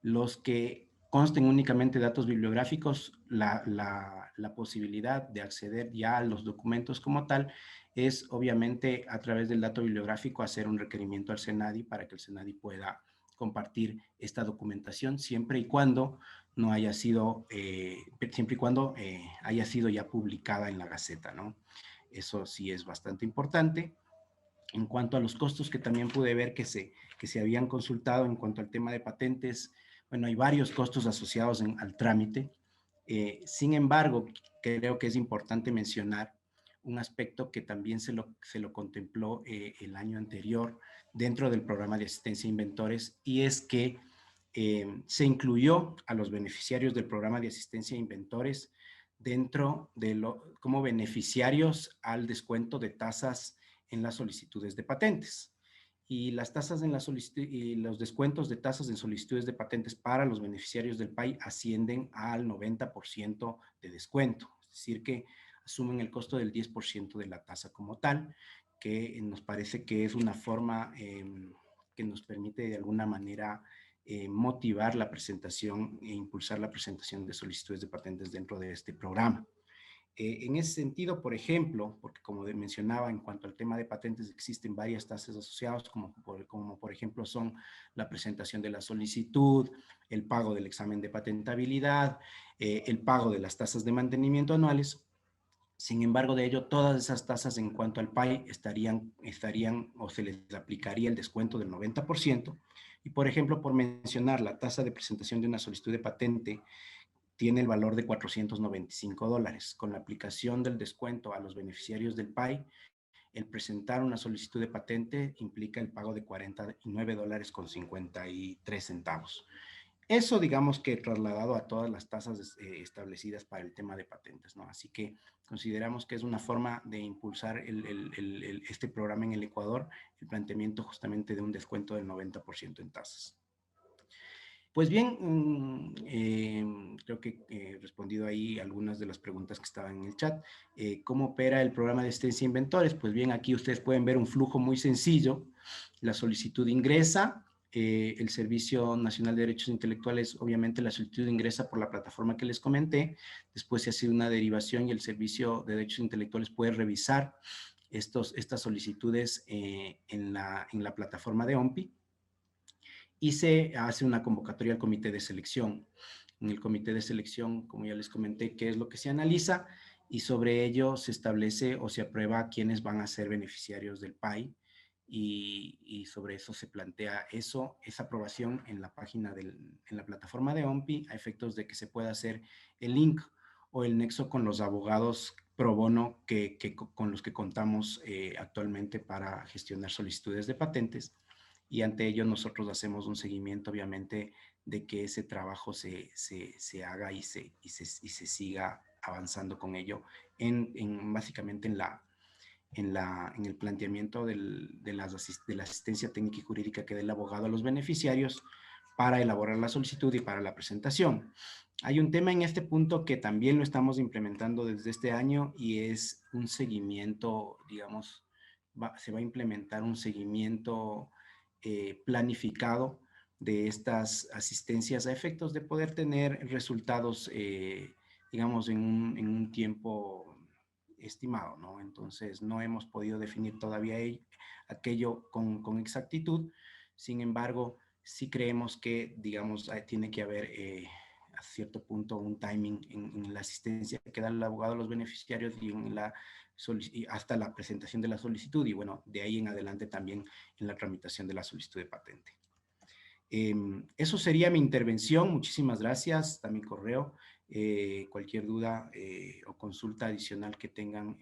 Speaker 10: Los que consten únicamente datos bibliográficos, la posibilidad de acceder ya a los documentos como tal es obviamente a través del dato bibliográfico hacer un requerimiento al SENADI para que el SENADI pueda compartir esta documentación siempre y cuando no haya sido, haya sido ya publicada en la Gaceta, ¿no? Eso sí es bastante importante. En cuanto a los costos, que también pude ver que se habían consultado en cuanto al tema de patentes, bueno, hay varios costos asociados al trámite. Sin embargo, creo que es importante mencionar un aspecto que también se lo contempló el año anterior dentro del programa de asistencia a inventores, y es que se incluyó a los beneficiarios del programa de asistencia a inventores dentro de como beneficiarios al descuento de tasas en las solicitudes de patentes. Y las tasas en la solicitud y los descuentos de tasas en solicitudes de patentes para los beneficiarios del PAI ascienden al 90% de descuento, es decir, que asumen el costo del 10% de la tasa como tal, que nos parece que es una forma que nos permite de alguna manera motivar la presentación e impulsar la presentación de solicitudes de patentes dentro de este programa. En ese sentido, por ejemplo, porque como mencionaba, en cuanto al tema de patentes existen varias tasas asociadas, como por ejemplo son la presentación de la solicitud, el pago del examen de patentabilidad, el pago de las tasas de mantenimiento anuales. Sin embargo, de ello, todas esas tasas en cuanto al PAI estarían o se les aplicaría el descuento del 90%. Y por ejemplo, por mencionar, la tasa de presentación de una solicitud de patente tiene el valor de $495. Con la aplicación del descuento a los beneficiarios del PAI, el presentar una solicitud de patente implica el pago de $49.53. Eso, digamos que trasladado a todas las tasas establecidas para el tema de patentes, ¿no? Así que consideramos que es una forma de impulsar este programa en el Ecuador, el planteamiento justamente de un descuento del 90% en tasas. Pues bien, creo que he respondido ahí algunas de las preguntas que estaban en el chat. ¿Cómo opera el programa de asistencia a inventores? Pues bien, aquí ustedes pueden ver un flujo muy sencillo. La solicitud ingresa, el Servicio Nacional de Derechos Intelectuales, obviamente la solicitud ingresa por la plataforma que les comenté. Después se hace una derivación y el Servicio de Derechos Intelectuales puede revisar estas solicitudes en la plataforma de OMPI. Y se hace una convocatoria al comité de selección. En el comité de selección, como ya les comenté, qué es lo que se analiza, y sobre ello se establece o se aprueba quiénes van a ser beneficiarios del PAI, y sobre eso se plantea esa aprobación en la página en la plataforma de OMPI, a efectos de que se pueda hacer el link o el nexo con los abogados pro bono con los que contamos actualmente para gestionar solicitudes de patentes. Y ante ello nosotros hacemos un seguimiento, obviamente, de que ese trabajo se haga y se siga avanzando con ello, básicamente en el planteamiento de la asistencia técnica y jurídica que dé el abogado a los beneficiarios para elaborar la solicitud y para la presentación. Hay un tema en este punto que también lo estamos implementando desde este año, y es un seguimiento, digamos, se va a implementar un seguimiento planificado de estas asistencias a efectos de poder tener resultados, digamos, en un tiempo estimado, ¿no? Entonces, no hemos podido definir todavía aquello con exactitud. Sin embargo, sí creemos que, digamos, tiene que haber a cierto punto un timing en la asistencia que da el abogado a los beneficiarios y hasta la presentación de la solicitud, y bueno, de ahí en adelante también en la tramitación de la solicitud de patente. Eso sería mi intervención. Muchísimas gracias. Está mi correo. Cualquier duda o consulta adicional que tengan,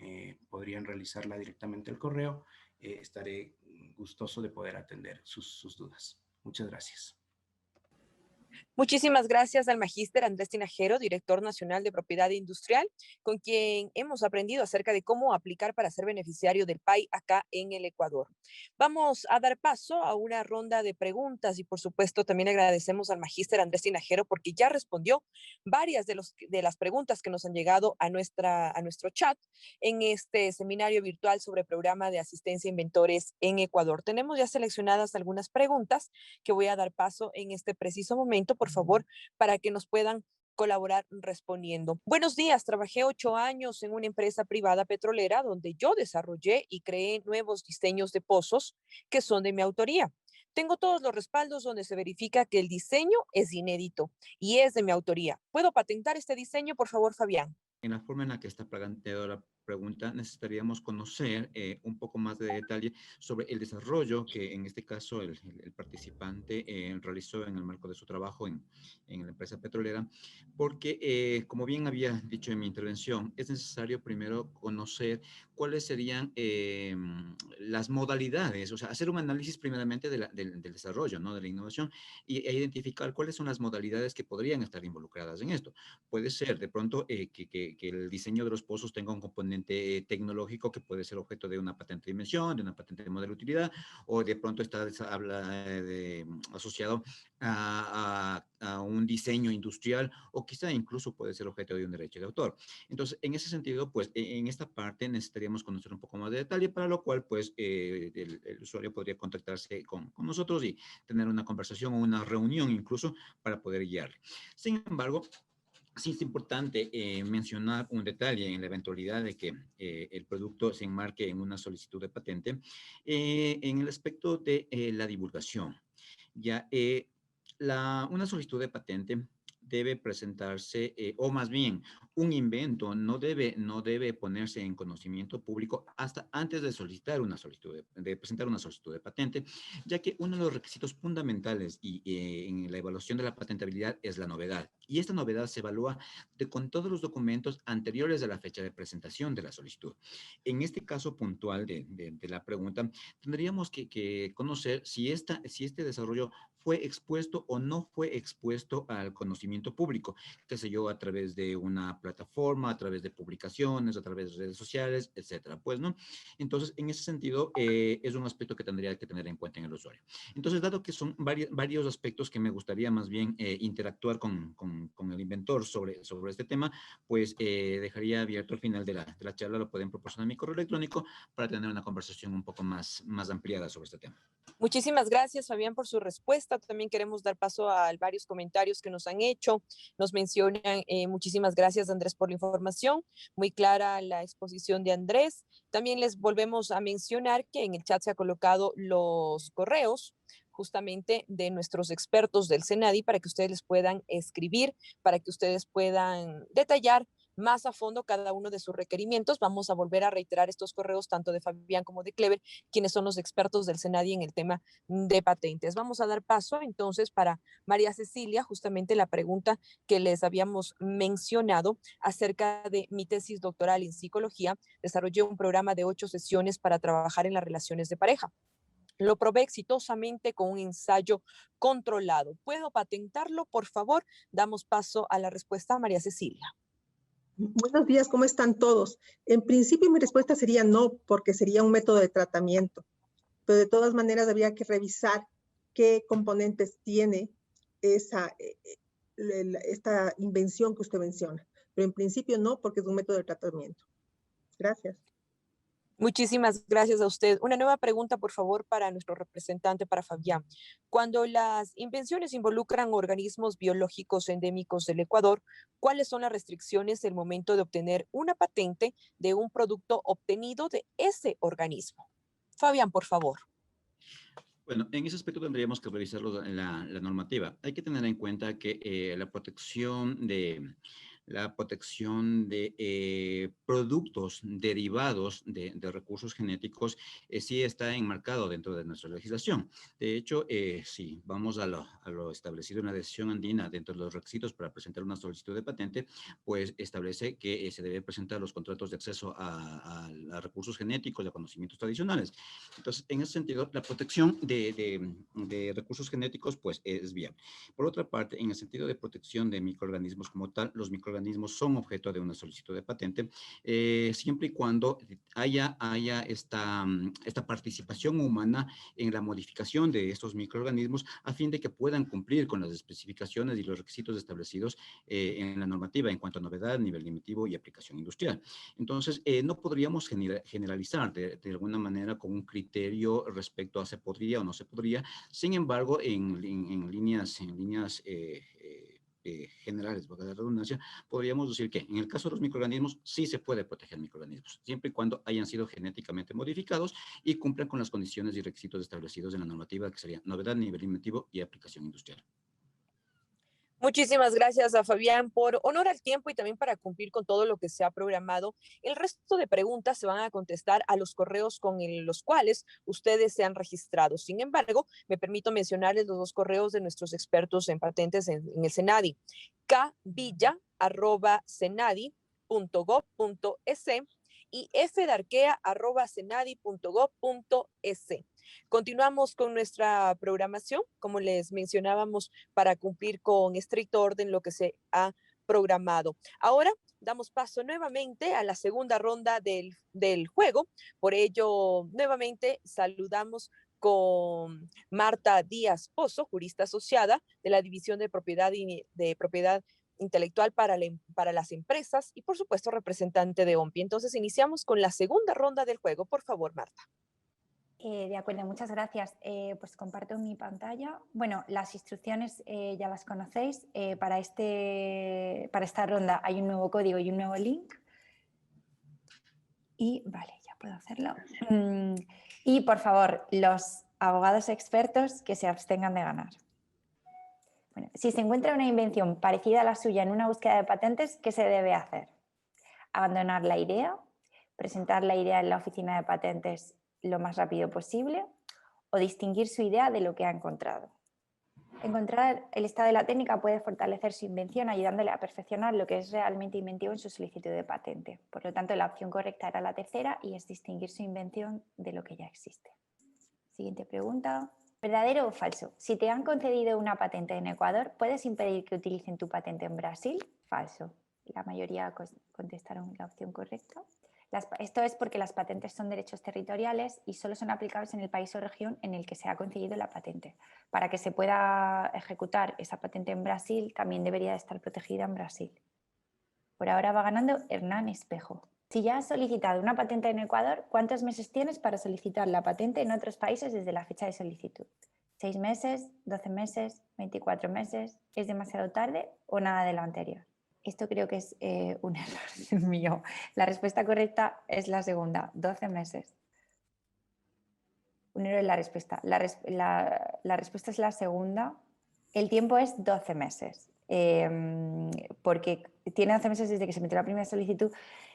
Speaker 10: podrían realizarla directamente al correo. Estaré gustoso de poder atender sus dudas. Muchas gracias.
Speaker 1: Muchísimas gracias al magíster Andrés Tinajero, director nacional de propiedad industrial, con quien hemos aprendido acerca de cómo aplicar para ser beneficiario del PAI acá en el Ecuador. Vamos a dar paso a una ronda de preguntas, y por supuesto también agradecemos al magíster Andrés Tinajero porque ya respondió varias de las preguntas que nos han llegado a nuestro chat en este seminario virtual sobre programa de asistencia a inventores en Ecuador. Tenemos ya seleccionadas algunas preguntas que voy a dar paso en este preciso momento, por favor, para que nos puedan colaborar respondiendo. Buenos días, trabajé 8 años en una empresa privada petrolera donde yo desarrollé y creé nuevos diseños de pozos que son de mi autoría. Tengo todos los respaldos donde se verifica que el diseño es inédito y es de mi autoría. ¿Puedo patentar este diseño, por favor, Fabián?
Speaker 8: En la forma en la que está planteado pregunta necesitaríamos conocer un poco más de detalle sobre el desarrollo que en este caso el participante realizó en el marco de su trabajo en la empresa petrolera, porque como bien había dicho en mi intervención, es necesario primero conocer cuáles serían las modalidades, o sea, hacer un análisis primeramente del desarrollo, ¿no? De la innovación e identificar cuáles son las modalidades que podrían estar involucradas en esto. Puede ser de pronto que el diseño de los pozos tenga un componente tecnológico que puede ser objeto de una patente de dimensión, de una patente de modelo de utilidad, o de pronto está asociado a un diseño industrial, o quizá incluso puede ser objeto de un derecho de autor. Entonces, en ese sentido, pues en esta parte necesitaríamos conocer un poco más de detalle, para lo cual, pues, el usuario podría contactarse con nosotros y tener una conversación o una reunión incluso para poder guiarle. Sin embargo, sí es importante mencionar un detalle en la eventualidad de que el producto se enmarque en una solicitud de patente, en el aspecto de la divulgación. Ya, una solicitud de patente debe presentarse, o más bien, un invento no debe ponerse en conocimiento público hasta antes de solicitar una solicitud, de presentar una solicitud de patente, ya que uno de los requisitos fundamentales en la evaluación de la patentabilidad es la novedad. Y esta novedad se evalúa con todos los documentos anteriores a la fecha de presentación de la solicitud. En este caso puntual de la pregunta, tendríamos que conocer si este desarrollo fue expuesto o no fue expuesto al conocimiento público, qué sé yo, a través de una plataforma, a través de publicaciones, a través de redes sociales, etcétera, pues, ¿no? Entonces, en ese sentido, es un aspecto que tendría que tener en cuenta en el usuario. Entonces, dado que son varios aspectos que me gustaría más bien interactuar con el inventor sobre este tema, pues dejaría abierto al final de la charla, lo pueden proporcionar mi correo electrónico para tener una conversación un poco más ampliada sobre este tema.
Speaker 1: Muchísimas gracias, Fabián, por su respuesta. También queremos dar paso a varios comentarios que nos han hecho. Nos mencionan, muchísimas gracias, Andrés, por la información. Muy clara la exposición de Andrés. También les volvemos a mencionar que en el chat se ha colocado los correos justamente de nuestros expertos del CENADI para que ustedes les puedan escribir, para que ustedes puedan detallar más a fondo cada uno de sus requerimientos. Vamos a volver a reiterar estos correos tanto de Fabián como de Clever, quienes son los expertos del CENADI en el tema de patentes. Vamos a dar paso entonces para María Cecilia, justamente la pregunta que les habíamos mencionado acerca de mi tesis doctoral en psicología. Desarrollé un programa de 8 sesiones para trabajar en las relaciones de pareja. Lo probé exitosamente con un ensayo controlado. ¿Puedo patentarlo, por favor? Damos paso a la respuesta a María Cecilia.
Speaker 11: Buenos días, ¿cómo están todos? En principio mi respuesta sería no, porque sería un método de tratamiento. Pero de todas maneras habría que revisar qué componentes tiene esta invención que usted menciona. Pero en principio no, porque es un método de tratamiento. Gracias.
Speaker 1: Muchísimas gracias a usted. Una nueva pregunta, por favor, para nuestro representante, para Fabián. Cuando las invenciones involucran organismos biológicos endémicos del Ecuador, ¿cuáles son las restricciones al momento de obtener una patente de un producto obtenido de ese organismo? Fabián, por favor.
Speaker 8: Bueno, en ese aspecto tendríamos que revisarlo en la normativa. Hay que tener en cuenta que la protección de productos derivados de recursos genéticos sí está enmarcado dentro de nuestra legislación. De hecho, si vamos a lo establecido en la decisión andina dentro de los requisitos para presentar una solicitud de patente, pues establece que se debe presentar los contratos de acceso a recursos genéticos y a conocimientos tradicionales. Entonces, en ese sentido, la protección de recursos genéticos, pues es viable. Por otra parte, en el sentido de protección de microorganismos como tal, los microorganismos son objeto de una solicitud de patente, siempre y cuando haya esta participación humana en la modificación de estos microorganismos a fin de que puedan cumplir con las especificaciones y los requisitos establecidos en la normativa en cuanto a novedad, nivel limitativo y aplicación industrial. Entonces, no podríamos generalizar de alguna manera con un criterio respecto a se podría o no se podría. Sin embargo, en líneas generales, por la redundancia, podríamos decir que en el caso de los microorganismos sí se puede proteger microorganismos, siempre y cuando hayan sido genéticamente modificados y cumplan con las condiciones y requisitos establecidos en la normativa, que serían novedad, nivel limitativo y aplicación industrial.
Speaker 1: Muchísimas gracias a Fabián por honor al tiempo y también para cumplir con todo lo que se ha programado. El resto de preguntas se van a contestar a los correos con los cuales ustedes se han registrado. Sin embargo, me permito mencionarles los dos correos de nuestros expertos en patentes en el Senadi: kvilla@senadi.gov.es y fdarquea@senadi.gov.es. Continuamos con nuestra programación, como les mencionábamos, para cumplir con estricto orden lo que se ha programado. Ahora damos paso nuevamente a la segunda ronda del juego. Por ello, nuevamente saludamos con Marta Díaz Pozo, jurista asociada de la División de Propiedad Intelectual para las Empresas y, por supuesto, representante de OMPI. Entonces, iniciamos con la segunda ronda del juego. Por favor, Marta.
Speaker 4: De acuerdo, muchas gracias. Pues comparto mi pantalla. Bueno, las instrucciones ya las conocéis. Para esta ronda hay un nuevo código y un nuevo link. Y vale, ya puedo hacerlo. Y por favor, los abogados expertos que se abstengan de ganar. Bueno, si se encuentra una invención parecida a la suya en una búsqueda de patentes, ¿qué se debe hacer? Abandonar la idea, presentar la idea en la oficina de patentes lo más rápido posible o distinguir su idea de lo que ha encontrado. Encontrar el estado de la técnica puede fortalecer su invención ayudándole a perfeccionar lo que es realmente inventivo en su solicitud de patente. Por lo tanto, la opción correcta era la tercera y es distinguir su invención de lo que ya existe. Siguiente pregunta. ¿Verdadero o falso? Si te han concedido una patente en Ecuador, ¿puedes impedir que utilicen tu patente en Brasil? Falso. La mayoría contestaron la opción correcta. Esto es porque las patentes son derechos territoriales y solo son aplicables en el país o región en el que se ha concedido la patente. Para que se pueda ejecutar esa patente en Brasil, también debería estar protegida en Brasil. Por ahora va ganando Hernán Espejo. Si ya has solicitado una patente en Ecuador, ¿cuántos meses tienes para solicitar la patente en otros países desde la fecha de solicitud? ¿6 meses? ¿12 meses? ¿24 meses? ¿Es demasiado tarde o nada de lo anterior? Esto creo que es un error mío. La respuesta correcta es la segunda, 12 meses. Un error en la respuesta. La respuesta es la segunda. El tiempo es 12 meses, porque tiene 12 meses desde que se metió la primera solicitud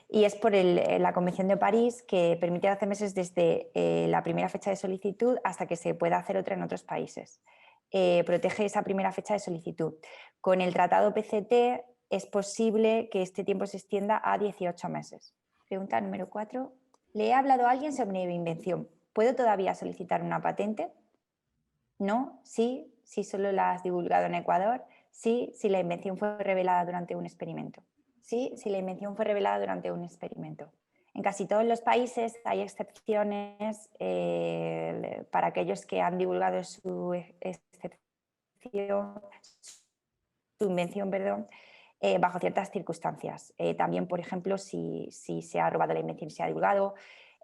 Speaker 4: y es por la Convención de París que permite 12 meses desde la primera fecha de solicitud hasta que se pueda hacer otra en otros países. Protege esa primera fecha de solicitud. Con el Tratado PCT es posible que este tiempo se extienda a 18 meses. Pregunta número 4. ¿Le he hablado a alguien sobre mi invención? ¿Puedo todavía solicitar una patente? No, sí, si solo la has divulgado en Ecuador. Sí, si la invención fue revelada durante un experimento. Sí, si la invención fue revelada durante un experimento. En casi todos los países hay excepciones para aquellos que han divulgado su invención, bajo ciertas circunstancias. También, por ejemplo, si se ha robado la invención y se ha divulgado.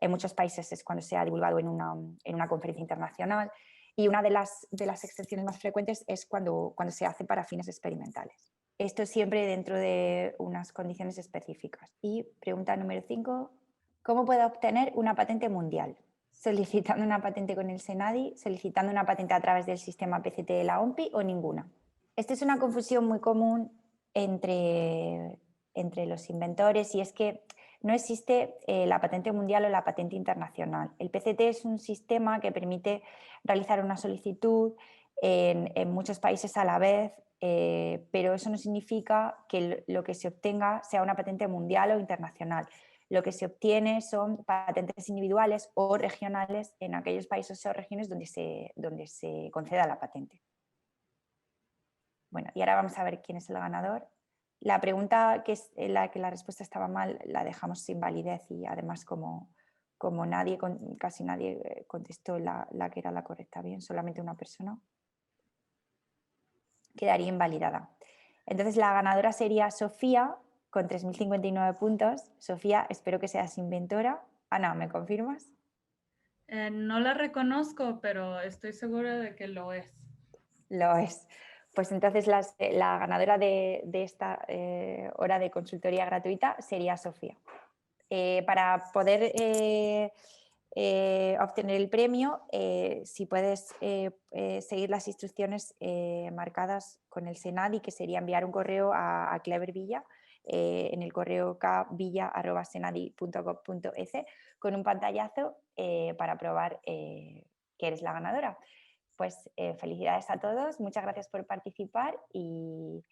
Speaker 4: En muchos países es cuando se ha divulgado en una conferencia internacional. Y una de las excepciones más frecuentes es cuando se hace para fines experimentales. Esto siempre dentro de unas condiciones específicas. Y pregunta número 5. ¿Cómo puedo obtener una patente mundial? ¿Solicitando una patente con el Senadi? ¿Solicitando una patente a través del sistema PCT de la OMPI o ninguna? Esta es una confusión muy común entre los inventores y es que no existe la patente mundial o la patente internacional. El PCT es un sistema que permite realizar una solicitud en muchos países a la vez, pero eso no significa que lo que se obtenga sea una patente mundial o internacional. Lo que se obtiene son patentes individuales o regionales en aquellos países o regiones donde se conceda la patente. Bueno, y ahora vamos a ver quién es el ganador. La pregunta que es en la que la respuesta estaba mal la dejamos sin validez y además como casi nadie contestó la que era la correcta bien, solamente una persona, quedaría invalidada. Entonces la ganadora sería Sofía con 3.059 puntos. Sofía, espero que seas inventora. Ana, ¿me confirmas?
Speaker 12: No la reconozco, pero estoy segura de que lo es.
Speaker 4: Lo es. Pues entonces la ganadora de esta hora de consultoría gratuita sería Sofía. Para poder obtener el premio, si puedes seguir las instrucciones marcadas con el Senadi, que sería enviar un correo a Clever Villa, en el correo kvilla@senadi.gov.es con un pantallazo para probar que eres la ganadora. Pues felicidades a todos, muchas gracias por participar y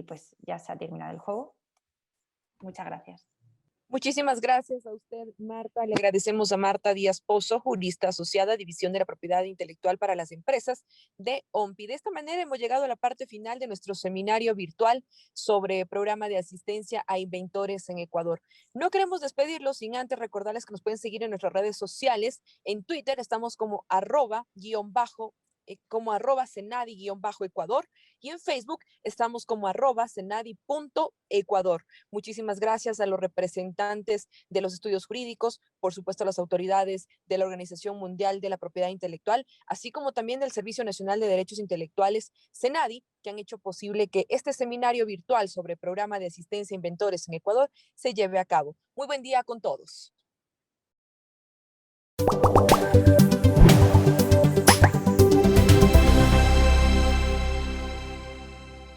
Speaker 4: pues ya se ha terminado el juego. Muchas gracias.
Speaker 1: Muchísimas gracias a usted, Marta. Le agradecemos a Marta Díaz Pozo, jurista asociada, División de la Propiedad Intelectual para las Empresas de OMPI. De esta manera hemos llegado a la parte final de nuestro seminario virtual sobre programa de asistencia a inventores en Ecuador. No queremos despedirlos sin antes recordarles que nos pueden seguir en nuestras redes sociales. En Twitter estamos como @senadi_Ecuador y en Facebook estamos como @senadi.ecuador. Muchísimas gracias a los representantes de los estudios jurídicos, por supuesto a las autoridades de la Organización Mundial de la Propiedad Intelectual, así como también del Servicio Nacional de Derechos Intelectuales, SENADI, que han hecho posible que este seminario virtual sobre programa de asistencia a inventores en Ecuador se lleve a cabo. Muy buen día con todos.